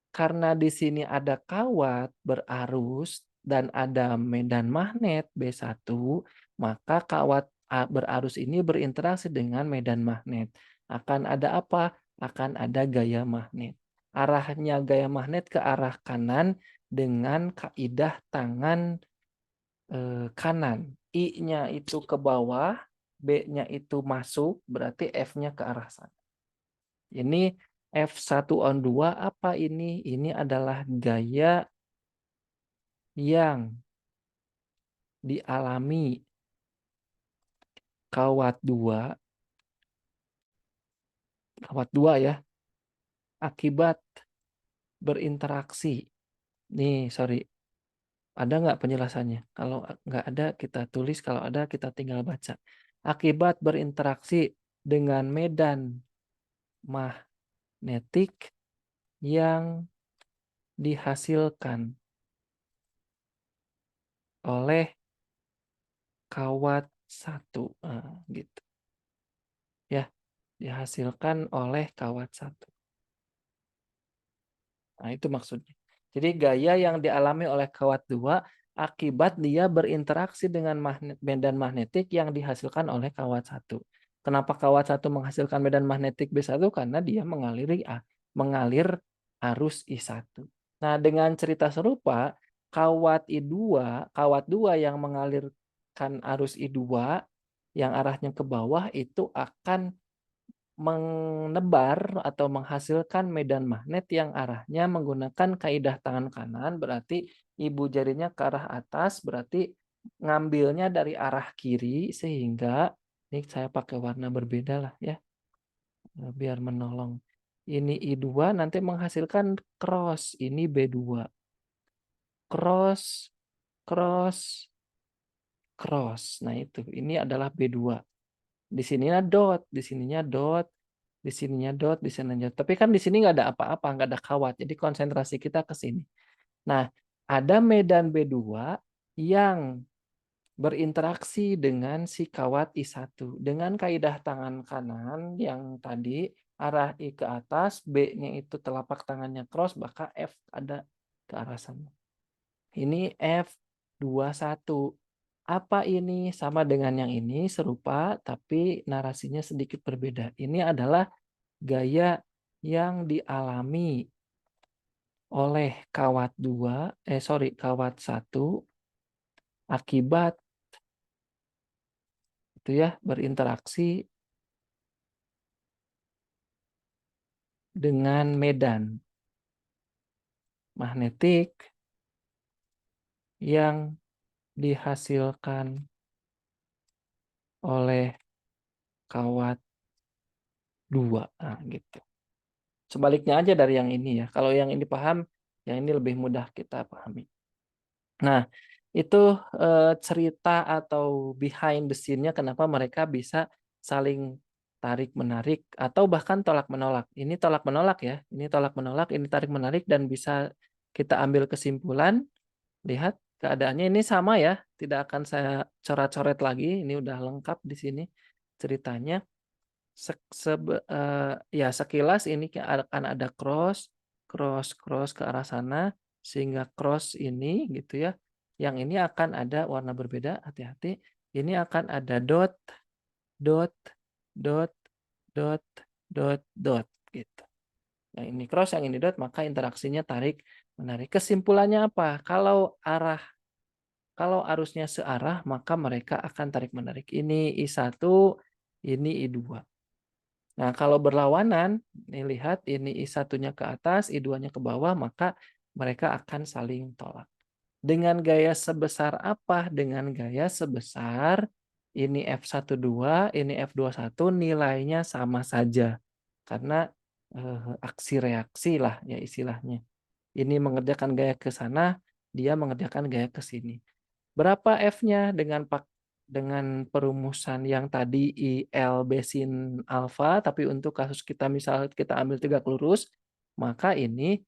karena di sini ada kawat berarus dan ada medan magnet B1, maka kawat berarus ini berinteraksi dengan medan magnet. Akan ada apa? Akan ada gaya magnet. Arahnya gaya magnet ke arah kanan dengan kaidah tangan kanan. I-nya itu ke bawah, B-nya itu masuk, berarti F-nya ke arah sana. Ini F1 on 2 apa ini? Ini adalah gaya yang dialami kawat 2 ya, akibat berinteraksi. Nih, sorry, ada nggak penjelasannya? Kalau nggak ada, kita tulis. Kalau ada, kita tinggal baca. Akibat berinteraksi dengan medan magnetik yang dihasilkan oleh kawat 1. Nah, gitu. Ya, dihasilkan oleh kawat 1. Nah, itu maksudnya. Jadi gaya yang dialami oleh kawat 2 akibat dia berinteraksi dengan medan magnetik yang dihasilkan oleh kawat 1. Kenapa kawat 1 menghasilkan medan magnetik B1? Karena dia mengalir arus I1. Nah, dengan cerita serupa, kawat 2 yang mengalirkan arus I2 yang arahnya ke bawah itu akan menebar atau menghasilkan medan magnet yang arahnya menggunakan kaidah tangan kanan, berarti ibu jarinya ke arah atas, berarti ngambilnya dari arah kiri, sehingga ini saya pakai warna berbeda lah ya, biar menolong. Ini I2 nanti menghasilkan cross, ini B2. Cross, cross, cross. Nah itu, ini adalah B2. Di sininya dot, di sininya dot, di sininya dot, di sininya dot. Tapi kan di sini nggak ada apa-apa, nggak ada kawat. Jadi konsentrasi kita ke sini. Nah, ada medan B2 yang berinteraksi dengan si kawat I1. Dengan kaidah tangan kanan yang tadi, arah I ke atas, B-nya itu telapak tangannya cross, maka F ada ke arah sana. Ini F21. Apa ini? Sama dengan yang ini, serupa, tapi narasinya sedikit berbeda. Ini adalah gaya yang dialami oleh kawat 1 akibat itu ya berinteraksi dengan medan magnetik yang dihasilkan oleh kawat 2. Nah, gitu. Sebaliknya aja dari yang ini ya. Kalau yang ini paham, yang ini lebih mudah kita pahami. Nah, itu cerita atau behind the scene-nya kenapa mereka bisa saling tarik-menarik atau bahkan tolak-menolak. Ini tolak-menolak ya, ini tolak-menolak, ini tarik-menarik, dan bisa kita ambil kesimpulan, lihat keadaannya ini sama ya, tidak akan saya coret-coret lagi, ini udah lengkap di sini ceritanya. Ya sekilas ini akan ada cross, cross, cross ke arah sana, sehingga cross ini gitu ya. Yang ini akan ada warna berbeda, hati-hati. Ini akan ada dot, dot, dot, dot, dot, dot gitu. Yang ini cross, yang ini dot, maka interaksinya tarik menarik. Kesimpulannya apa? Kalau arusnya searah, maka mereka akan tarik menarik. Ini I1, ini I2. Nah, kalau berlawanan, nih lihat ini I1-nya ke atas, I2-nya ke bawah, maka mereka akan saling tolak. Dengan gaya sebesar apa? Dengan gaya sebesar ini F12, ini F21, nilainya sama saja. Karena aksi reaksi lah ya istilahnya. Ini mengerjakan gaya ke sana, dia mengerjakan gaya ke sini. Berapa F-nya dengan perumusan yang tadi IL besin alfa, tapi untuk kasus kita misal kita ambil tegak lurus, maka ini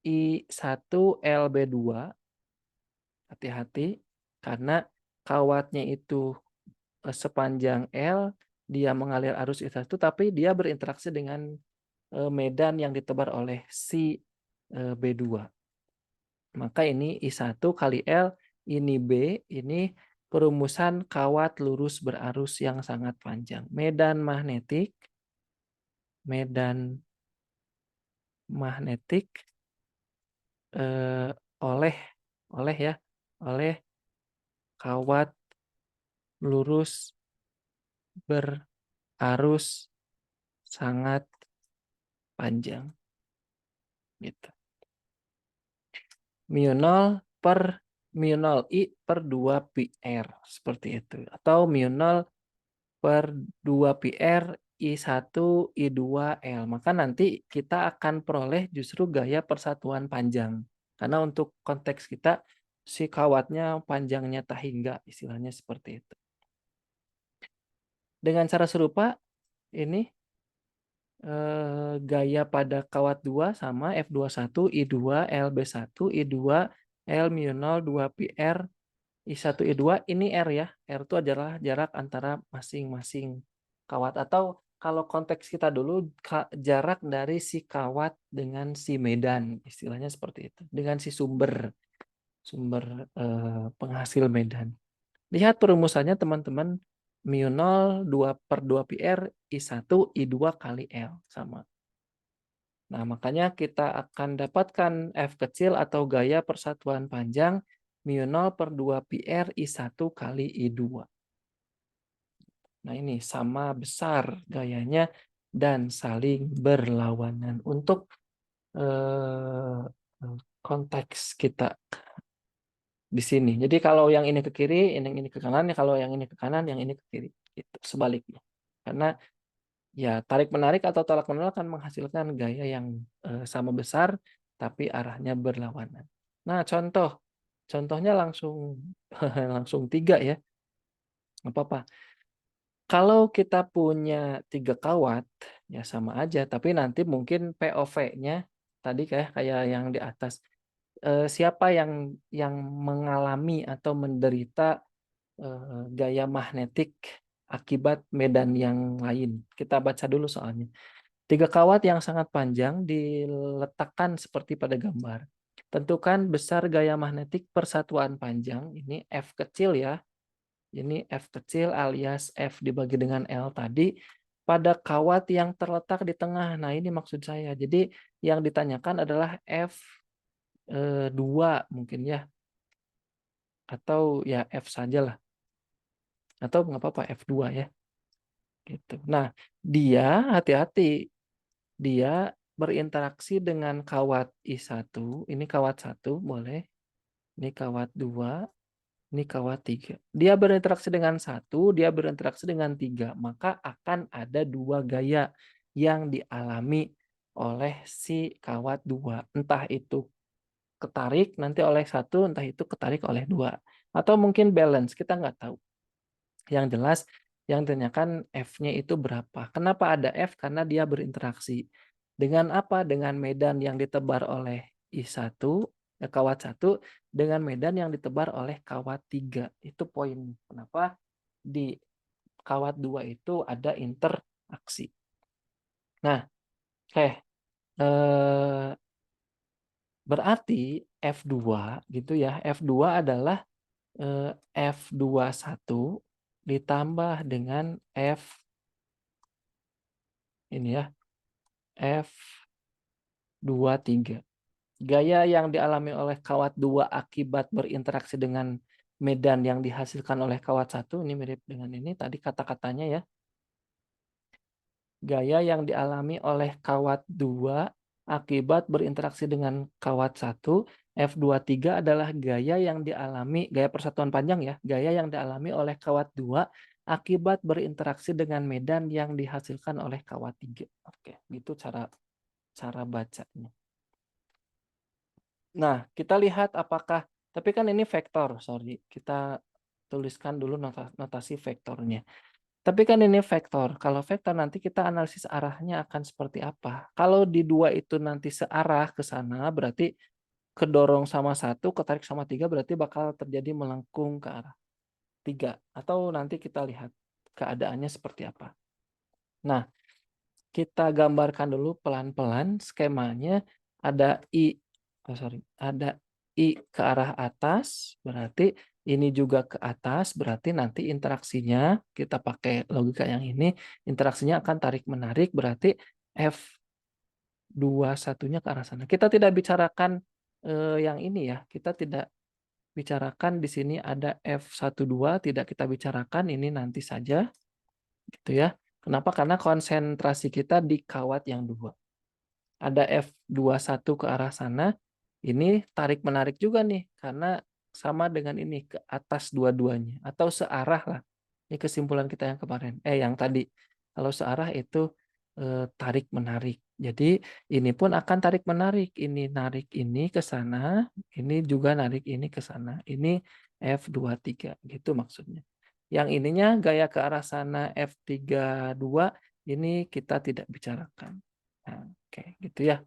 I1LB2, hati-hati, karena kawatnya itu sepanjang L, dia mengalir arus I1, tapi dia berinteraksi dengan medan yang ditebar oleh si B2. Maka ini I1 kali L, ini B, ini perumusan kawat lurus berarus yang sangat panjang. Medan magnetik oleh oleh kawat lurus berarus sangat panjang. Gitu. Mu0 I per 2 PR seperti itu, atau mu0 per 2 PR I1 I2 L. Maka nanti kita akan peroleh justru gaya persatuan panjang. Karena untuk konteks kita si kawatnya panjangnya tak hingga, istilahnya seperti itu. Dengan cara serupa ini gaya pada kawat 2 sama F21 I2 LB1 I2 L mu0 2 PR I1 I2, ini R ya. R itu adalah jarak antara masing-masing kawat, atau kalau konteks kita dulu jarak dari si kawat dengan si medan, istilahnya seperti itu. Dengan si sumber penghasil medan. Lihat perumusannya teman-teman, mu0 2/2πr I1 I2 kali L sama. Nah, makanya kita akan dapatkan F kecil atau gaya persatuan panjang mu0/2πr I1 kali I2. Nah, ini sama besar gayanya dan saling berlawanan untuk konteks kita di sini. Jadi kalau yang ini ke kiri, yang ini ke kanan, kalau yang ini ke kanan, yang ini ke kiri. Gitu, sebaliknya. Karena ya tarik menarik atau tolak menolak akan menghasilkan gaya yang sama besar tapi arahnya berlawanan. Nah, contohnya langsung langsung 3 ya. Nggak apa-apa. Kalau kita punya 3 kawat ya sama aja, tapi nanti mungkin POV-nya tadi kayak yang di atas. Siapa yang mengalami atau menderita gaya magnetik akibat medan yang lain. Kita baca dulu soalnya. 3 kawat yang sangat panjang diletakkan seperti pada gambar. Tentukan besar gaya magnetik persatuan panjang, ini F kecil ya. Ini F kecil alias F dibagi dengan L tadi pada kawat yang terletak di tengah. Nah, ini maksud saya. Jadi yang ditanyakan adalah F2 mungkin ya. Atau ya F sajalah. Atau nggak apa-apa F2 ya. Gitu. Nah, dia hati-hati. Dia berinteraksi dengan kawat I1, ini kawat 1 boleh, ini kawat 2, ini kawat 3. Dia berinteraksi dengan 1, dia berinteraksi dengan 3, maka akan ada 2 gaya yang dialami oleh si kawat 2. Entah itu ketarik nanti oleh 1, entah itu ketarik oleh 2. Atau mungkin balance, kita nggak tahu. Yang jelas yang ditanyakan F-nya itu berapa. Kenapa ada F? Karena dia berinteraksi. Dengan apa? Dengan medan yang ditebar oleh I1, kawat 1, dengan medan yang ditebar oleh kawat 3. Itu poin. Kenapa di kawat 2 itu ada interaksi. Nah, berarti F2 gitu ya. F2 adalah F21 ditambah dengan ini ya, F23. Gaya yang dialami oleh kawat 2 akibat berinteraksi dengan medan yang dihasilkan oleh kawat 1, ini mirip dengan ini tadi kata-katanya ya. Gaya yang dialami oleh kawat 2 akibat berinteraksi dengan kawat 1, F23 adalah gaya yang dialami, gaya persatuan panjang ya, gaya yang dialami oleh kawat 2 akibat berinteraksi dengan medan yang dihasilkan oleh kawat 3. Oke, gitu cara bacanya. Nah, kita lihat apakah, tapi kan ini vektor, sorry. Kita tuliskan dulu notasi vektornya. Tapi kan ini vektor. Kalau vektor nanti kita analisis arahnya akan seperti apa. Kalau di 2 itu nanti searah ke sana, berarti kedorong sama 1, ketarik sama 3, berarti bakal terjadi melengkung ke arah 3. Atau nanti kita lihat keadaannya seperti apa. Nah, kita gambarkan dulu pelan-pelan skemanya. Ada ada I ke arah atas, berarti ini juga ke atas, berarti nanti interaksinya, kita pakai logika yang ini, interaksinya akan tarik-menarik, berarti F21-nya ke arah sana. Kita tidak bicarakan yang ini ya, kita tidak bicarakan di sini ada F12, tidak kita bicarakan, ini nanti saja, gitu ya. Kenapa? Karena konsentrasi kita di kawat yang 2. Ada F21 ke arah sana, ini tarik-menarik juga nih, karena sama dengan ini, ke atas dua-duanya. Atau searah lah. Ini kesimpulan kita yang kemarin. Yang tadi. Kalau searah itu tarik-menarik. Jadi ini pun akan tarik-menarik. Ini narik ini ke sana, ini juga narik ini ke sana. Ini F23, gitu maksudnya. Yang ininya gaya ke arah sana F32, ini kita tidak bicarakan. Nah, oke, gitu ya.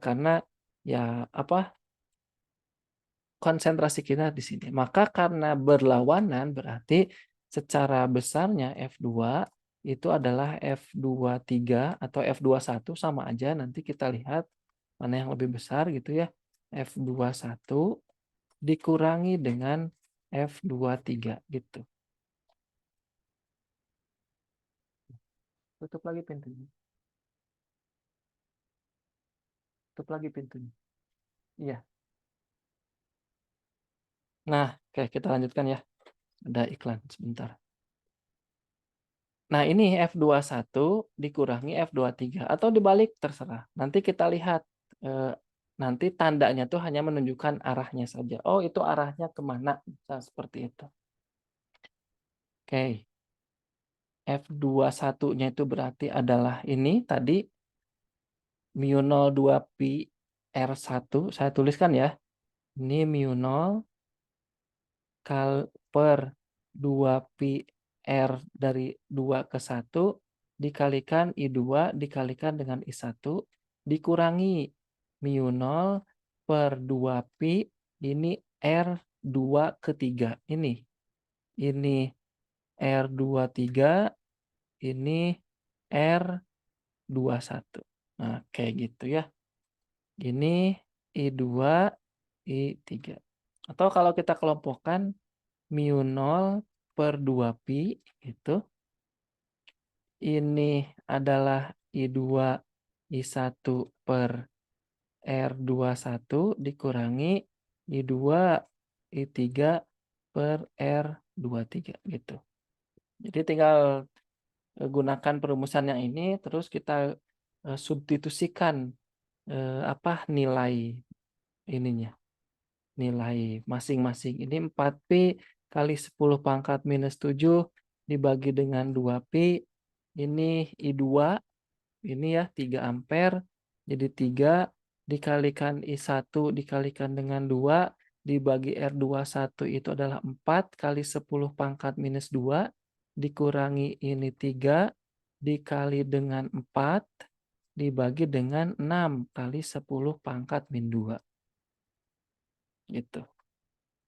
Karena ya konsentrasi kita di sini. Maka karena berlawanan berarti secara besarnya F2 itu adalah F23 atau F21 sama aja. Nanti kita lihat mana yang lebih besar gitu ya. F21 dikurangi dengan F23 gitu. Tutup lagi pintunya. Tutup lagi pintunya. Iya. Nah, oke kita lanjutkan ya. Ada iklan sebentar. Nah, ini F21 dikurangi F23 atau dibalik terserah. Nanti kita lihat nanti tandanya tuh hanya menunjukkan arahnya saja. Oh, itu arahnya kemana? Bisa seperti itu. Oke. F21-nya itu berarti adalah ini tadi mu02 pi R1. Saya tuliskan ya. Ini mu0 per 2 pi R dari 2 ke 1 dikalikan I2 dikalikan dengan I1 dikurangi mu0 per 2 pi ini R2 ketiga. Ini R23, ini R21. Nah, kayak gitu ya. Ini I2, I3. Atau kalau kita kelompokkan mu0 per 2 pi itu ini adalah I2 I1 per R21 dikurangi I2 I3 per R23 gitu. Jadi tinggal gunakan perumusan yang ini terus kita substitusikan nilai ininya. Nilai masing-masing. Ini 4pi kali 10 pangkat minus 7 dibagi dengan 2pi. Ini I2, ini ya 3 ampere. Jadi 3 dikalikan I1 dikalikan dengan 2 dibagi R21 itu adalah 4 kali 10 pangkat minus 2 dikurangi ini 3 dikali dengan 4 dibagi dengan 6 kali 10 pangkat min 2. Gitu.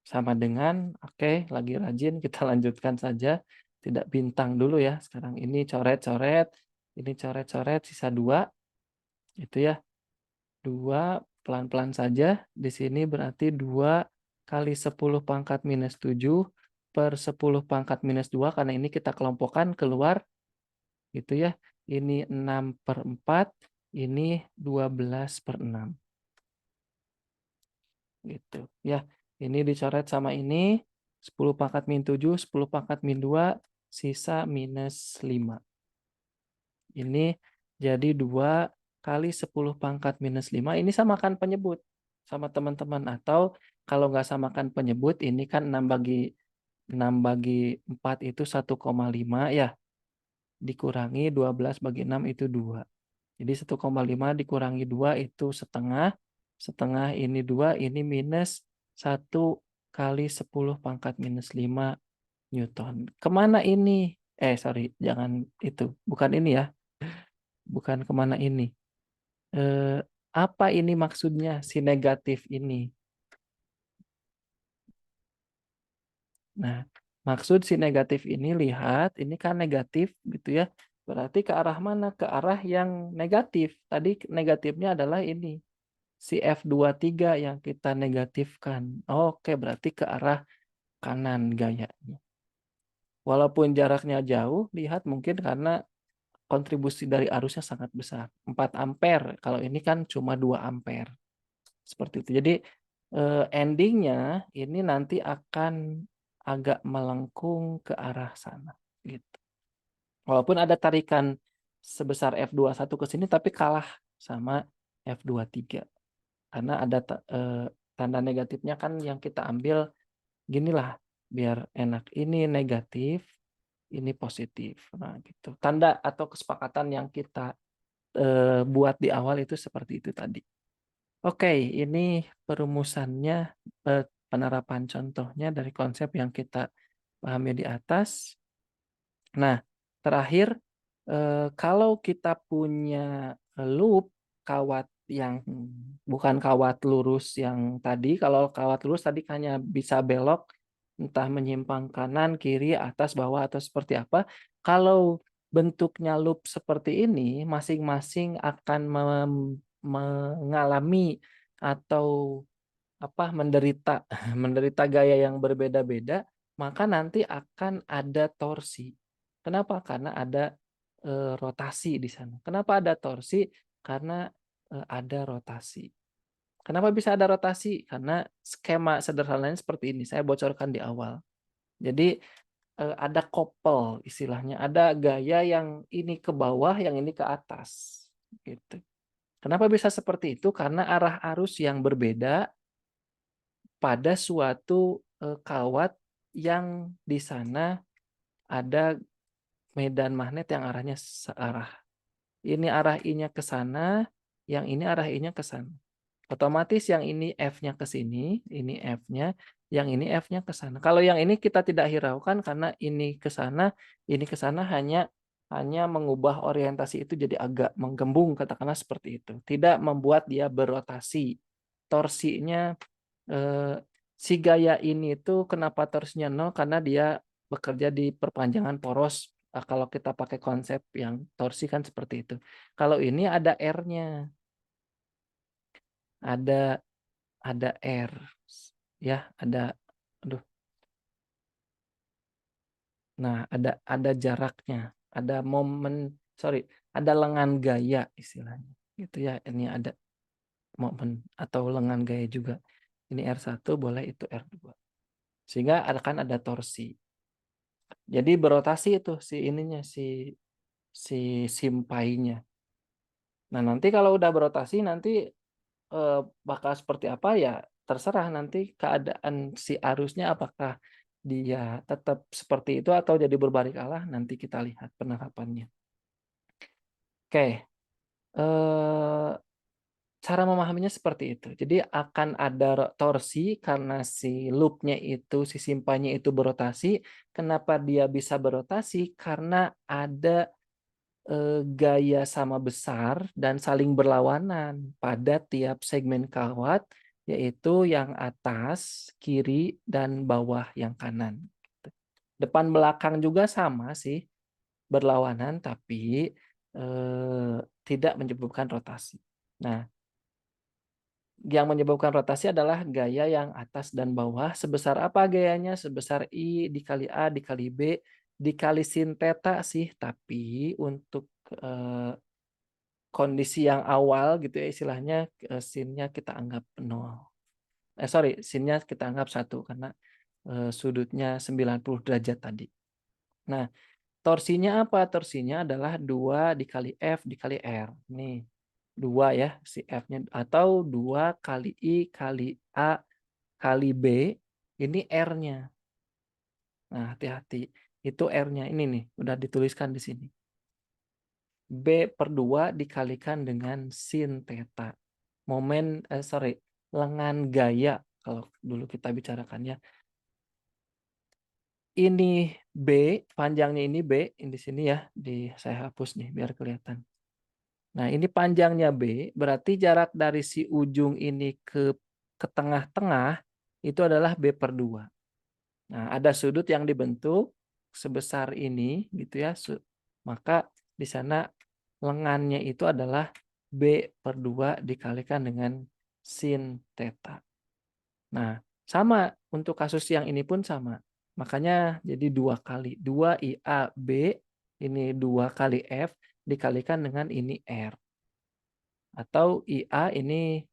Sama dengan, oke, lagi rajin, kita lanjutkan saja. Tidak bintang dulu ya. Sekarang ini coret-coret, ini coret-coret, sisa 2. Itu ya. 2, pelan-pelan saja. Di sini berarti 2 kali 10 pangkat minus 7 per 10 pangkat minus 2. Karena ini kita kelompokkan keluar. Gitu ya. Ini 6 per 4, ini 12 per 6. Gitu ya. Ini dicoret sama ini 10 pangkat min 7, 10 pangkat min 2, sisa minus 5. Ini jadi 2 kali 10 pangkat minus 5. Ini samakan penyebut sama teman-teman. Atau kalau nggak samakan penyebut, ini kan 6 bagi 4 itu 1,5 ya. Dikurangi 12 bagi 6 itu 2. Jadi 1,5 dikurangi 2 itu setengah. Setengah ini 2, ini minus 1 kali 10 pangkat minus 5 Newton. Kemana ini? Sorry, jangan itu. Bukan ini ya. Bukan kemana ini. Apa ini maksudnya, si negatif ini? Nah, maksud si negatif ini, lihat, ini kan negatif gitu ya. Berarti ke arah mana? Ke arah yang negatif. Tadi negatifnya adalah ini. Si F23 yang kita negatifkan. Oke, berarti ke arah kanan gayanya. Walaupun jaraknya jauh, lihat mungkin karena kontribusi dari arusnya sangat besar. 4 ampere, kalau ini kan cuma 2 ampere. Seperti itu. Jadi endingnya ini nanti akan agak melengkung ke arah sana. Gitu. Walaupun ada tarikan sebesar F21 ke sini, tapi kalah sama F23. Karena ada tanda negatifnya kan yang kita ambil ginilah biar enak. Ini negatif, ini positif. Nah, gitu. Tanda atau kesepakatan yang kita buat di awal itu seperti itu tadi. Oke, ini perumusannya, penerapan contohnya dari konsep yang kita pahami di atas. Nah, terakhir, kalau kita punya loop kawat yang bukan kawat lurus yang tadi, kalau kawat lurus tadi hanya bisa belok, entah menyimpang kanan, kiri, atas, bawah, atau seperti apa. Kalau bentuknya loop seperti ini, masing-masing akan mengalami atau menderita menderita gaya yang berbeda-beda, maka nanti akan ada torsi. Kenapa? Karena ada rotasi di sana. Kenapa ada torsi? Karena ada rotasi. Kenapa bisa ada rotasi? Karena skema sederhananya seperti ini. Saya bocorkan di awal. Jadi ada couple istilahnya, ada gaya yang ini ke bawah, yang ini ke atas, gitu. Kenapa bisa seperti itu? Karena arah arus yang berbeda pada suatu kawat yang di sana ada medan magnet yang arahnya searah. Ini arah I-nya ke sana, yang ini arah I-nya ke sana. Otomatis yang ini F-nya ke sini, ini F-nya, yang ini F-nya ke sana. Kalau yang ini kita tidak hiraukan karena ini ke sana, hanya mengubah orientasi itu jadi agak menggembung, katakanlah seperti itu. Tidak membuat dia berotasi. Torsinya, si gaya ini itu kenapa torsinya 0? Karena dia bekerja di perpanjangan poros. Kalau kita pakai konsep yang torsi kan seperti itu. Kalau ini ada R-nya. Ada R, ya, aduh. Nah, ada jaraknya, ada ada lengan gaya istilahnya. Gitu ya, ini ada momen atau lengan gaya juga. Ini R1 boleh, itu R2. Sehingga akan ada torsi. Jadi berotasi itu si ininya, si simpainya. Nah, nanti kalau udah berotasi nanti bakal seperti apa ya terserah nanti keadaan si arusnya, apakah dia tetap seperti itu atau jadi berbalik arah, nanti kita lihat penerapannya. Oke, cara memahaminya seperti itu. Jadi akan ada torsi karena si loopnya itu, si simpainya itu berotasi. Kenapa dia bisa berotasi? Karena ada gaya sama besar dan saling berlawanan pada tiap segmen kawat, yaitu yang atas, kiri, dan bawah yang kanan. Depan belakang juga sama sih, berlawanan, tapi tidak menyebabkan rotasi. Nah, yang menyebabkan rotasi adalah gaya yang atas dan bawah. Sebesar apa gayanya? Sebesar I dikali A dikali B dikali sin theta sih, tapi untuk kondisi yang awal gitu ya istilahnya, sinnya kita anggap 0. Sinnya kita anggap 1 karena sudutnya 90 derajat tadi. Nah, torsinya apa? Torsinya adalah 2 dikali F dikali R. Nih, 2 ya si F-nya, atau 2 kali I kali A kali B, ini R-nya. Nah, hati-hati. Itu R-nya. Ini nih, udah dituliskan di sini. B/2 dikalikan dengan sin theta. Lengan gaya kalau dulu kita bicarakannya. Ini B, panjangnya ini B, di sini ya, saya hapus nih biar kelihatan. Nah, ini panjangnya B, berarti jarak dari si ujung ini ke tengah-tengah itu adalah B/2. Nah, ada sudut yang dibentuk sebesar ini gitu ya. Maka di sana lengannya itu adalah B/2 dikalikan dengan sin theta. Nah, sama untuk kasus yang ini pun sama. Makanya jadi 2 kali. 2 IAB, ini 2 kali F, dikalikan dengan ini R. Atau IA ini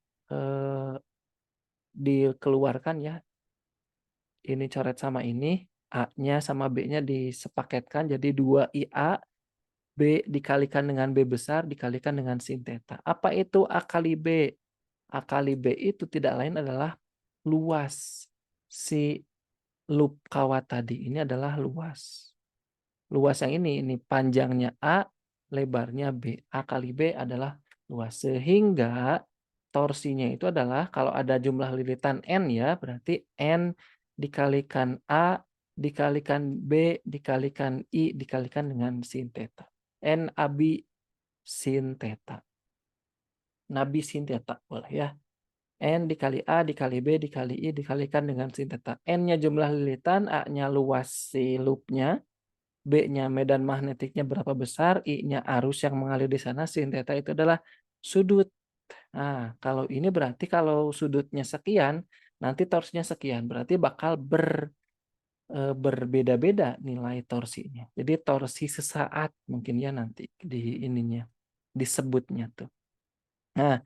dikeluarkan ya. Ini coret sama ini, A-nya sama B-nya disepaketkan jadi 2 IA, B dikalikan dengan B besar, dikalikan dengan sin theta. Apa itu A kali B? A kali B itu tidak lain adalah luas. Si loop kawat tadi ini adalah luas. Luas yang ini panjangnya A, lebarnya B. A kali B adalah luas. Sehingga torsinya itu adalah kalau ada jumlah lilitan N ya, berarti N dikalikan A, dikalikan B, dikalikan I, dikalikan dengan sin theta. N AB sin theta. Nabi sin theta boleh ya. N dikali A, dikali B, dikali I, dikalikan dengan sin theta. N-nya jumlah lilitan, A-nya luas si loop-nya, B-nya medan magnetiknya berapa besar, I-nya arus yang mengalir di sana, sin theta itu adalah sudut. Nah, kalau ini berarti kalau sudutnya sekian, nanti torsinya sekian, berarti bakal berbeda-beda nilai torsinya. Jadi torsi sesaat mungkin ya nanti di ininya disebutnya tuh. Nah,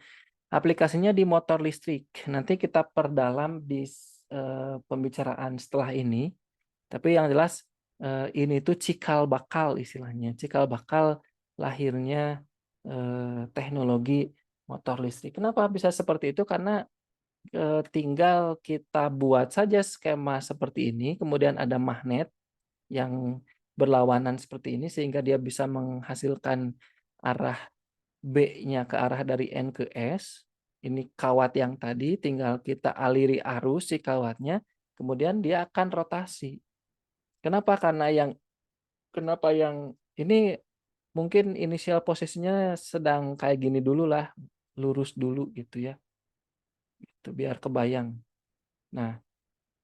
aplikasinya di motor listrik. Nanti kita perdalam di pembicaraan setelah ini. Tapi yang jelas ini tuh cikal bakal istilahnya. Cikal bakal lahirnya teknologi motor listrik. Kenapa bisa seperti itu? Karena tinggal kita buat saja skema seperti ini, kemudian ada magnet yang berlawanan seperti ini sehingga dia bisa menghasilkan arah B-nya ke arah dari N ke S. Ini kawat yang tadi tinggal kita aliri arus si kawatnya, kemudian dia akan rotasi. Kenapa? Kenapa yang ini mungkin inisial posisinya sedang kayak gini dulu lah, lurus dulu gitu ya. Itu biar kebayang. Nah,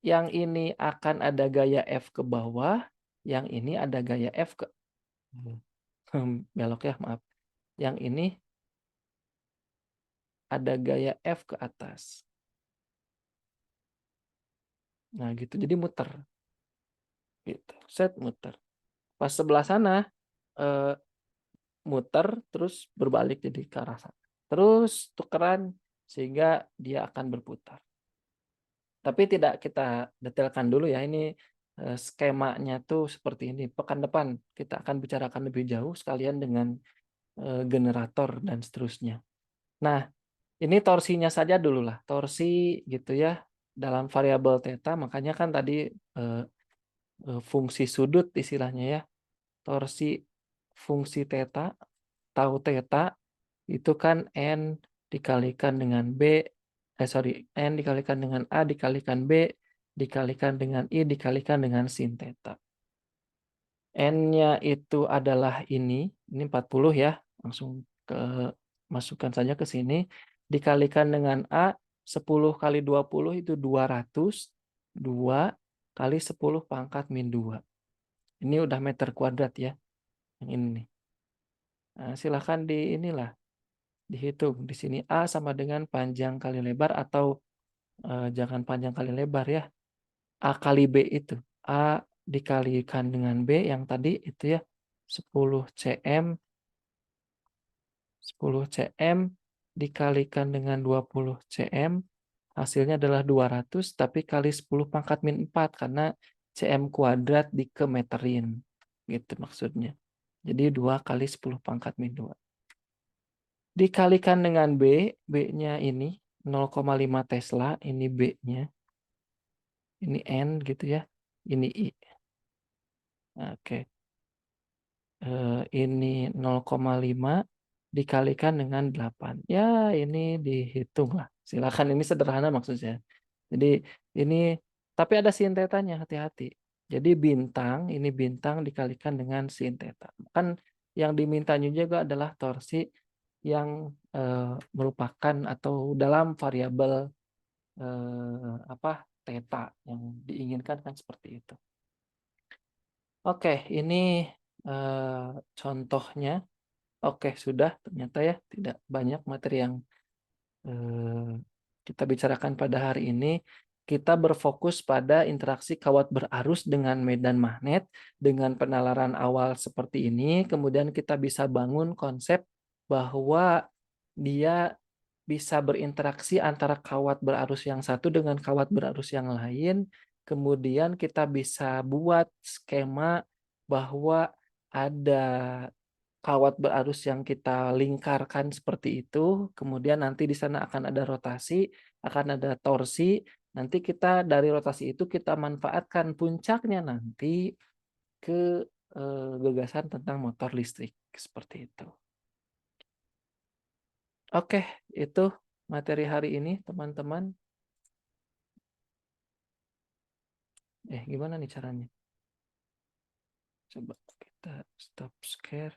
yang ini akan ada gaya F ke bawah, yang ini ada gaya F ke belok ya, maaf. Yang ini ada gaya F ke atas. Nah, gitu. Jadi muter. Gitu. Set muter. Pas sebelah sana muter terus berbalik jadi ke arah sana. Terus tukeran sehingga dia akan berputar. Tapi tidak kita detailkan dulu ya. Ini skemanya tuh seperti ini. Pekan depan kita akan bicarakan lebih jauh sekalian dengan generator dan seterusnya. Nah, ini torsinya saja dulu lah. Torsi gitu ya dalam variabel theta. Makanya kan tadi fungsi sudut istilahnya ya. Torsi fungsi theta, tahu theta itu kan N dikalikan dengan N dikalikan dengan A dikalikan B dikalikan dengan I dikalikan dengan sin theta. N-nya itu adalah ini 40 ya. Langsung masukkan saja ke sini. Dikalikan dengan A, 10 kali 20 itu 200. 2 kali 10 pangkat min 2. Ini udah meter kuadrat ya. Yang ini. Nah, silahkan dihitung. Di sini A sama dengan panjang kali lebar atau jangan panjang kali lebar ya. A kali B itu. A dikalikan dengan B yang tadi itu ya. 10 cm 10 cm dikalikan dengan 20 cm hasilnya adalah 200 tapi kali 10 pangkat min 4 karena cm kuadrat dikemeterin gitu maksudnya. Jadi 2 kali 10 pangkat min 2. Dikalikan dengan B-nya ini 0,5 Tesla, ini B-nya. Ini N gitu ya. Ini I. Oke. Ini 0,5 dikalikan dengan 8. Ya, ini dihitung lah. Silakan, ini sederhana maksudnya. Jadi ini tapi ada sin tetanya, hati-hati. Jadi ini bintang dikalikan dengan sin theta. Kan yang dimintanya juga adalah torsi yang merupakan atau dalam variabel theta yang diinginkan kan seperti itu. Oke, ini contohnya. Oke, sudah ternyata ya tidak banyak materi yang kita bicarakan pada hari ini. Kita berfokus pada interaksi kawat berarus dengan medan magnet dengan penalaran awal seperti ini. Kemudian kita bisa bangun konsep bahwa dia bisa berinteraksi antara kawat berarus yang satu dengan kawat berarus yang lain. Kemudian kita bisa buat skema bahwa ada kawat berarus yang kita lingkarkan seperti itu, kemudian nanti di sana akan ada rotasi, akan ada torsi, nanti kita dari rotasi itu kita manfaatkan puncaknya nanti ke gagasan tentang motor listrik, seperti itu. Oke, itu materi hari ini, teman-teman. Gimana nih caranya? Coba kita stop share.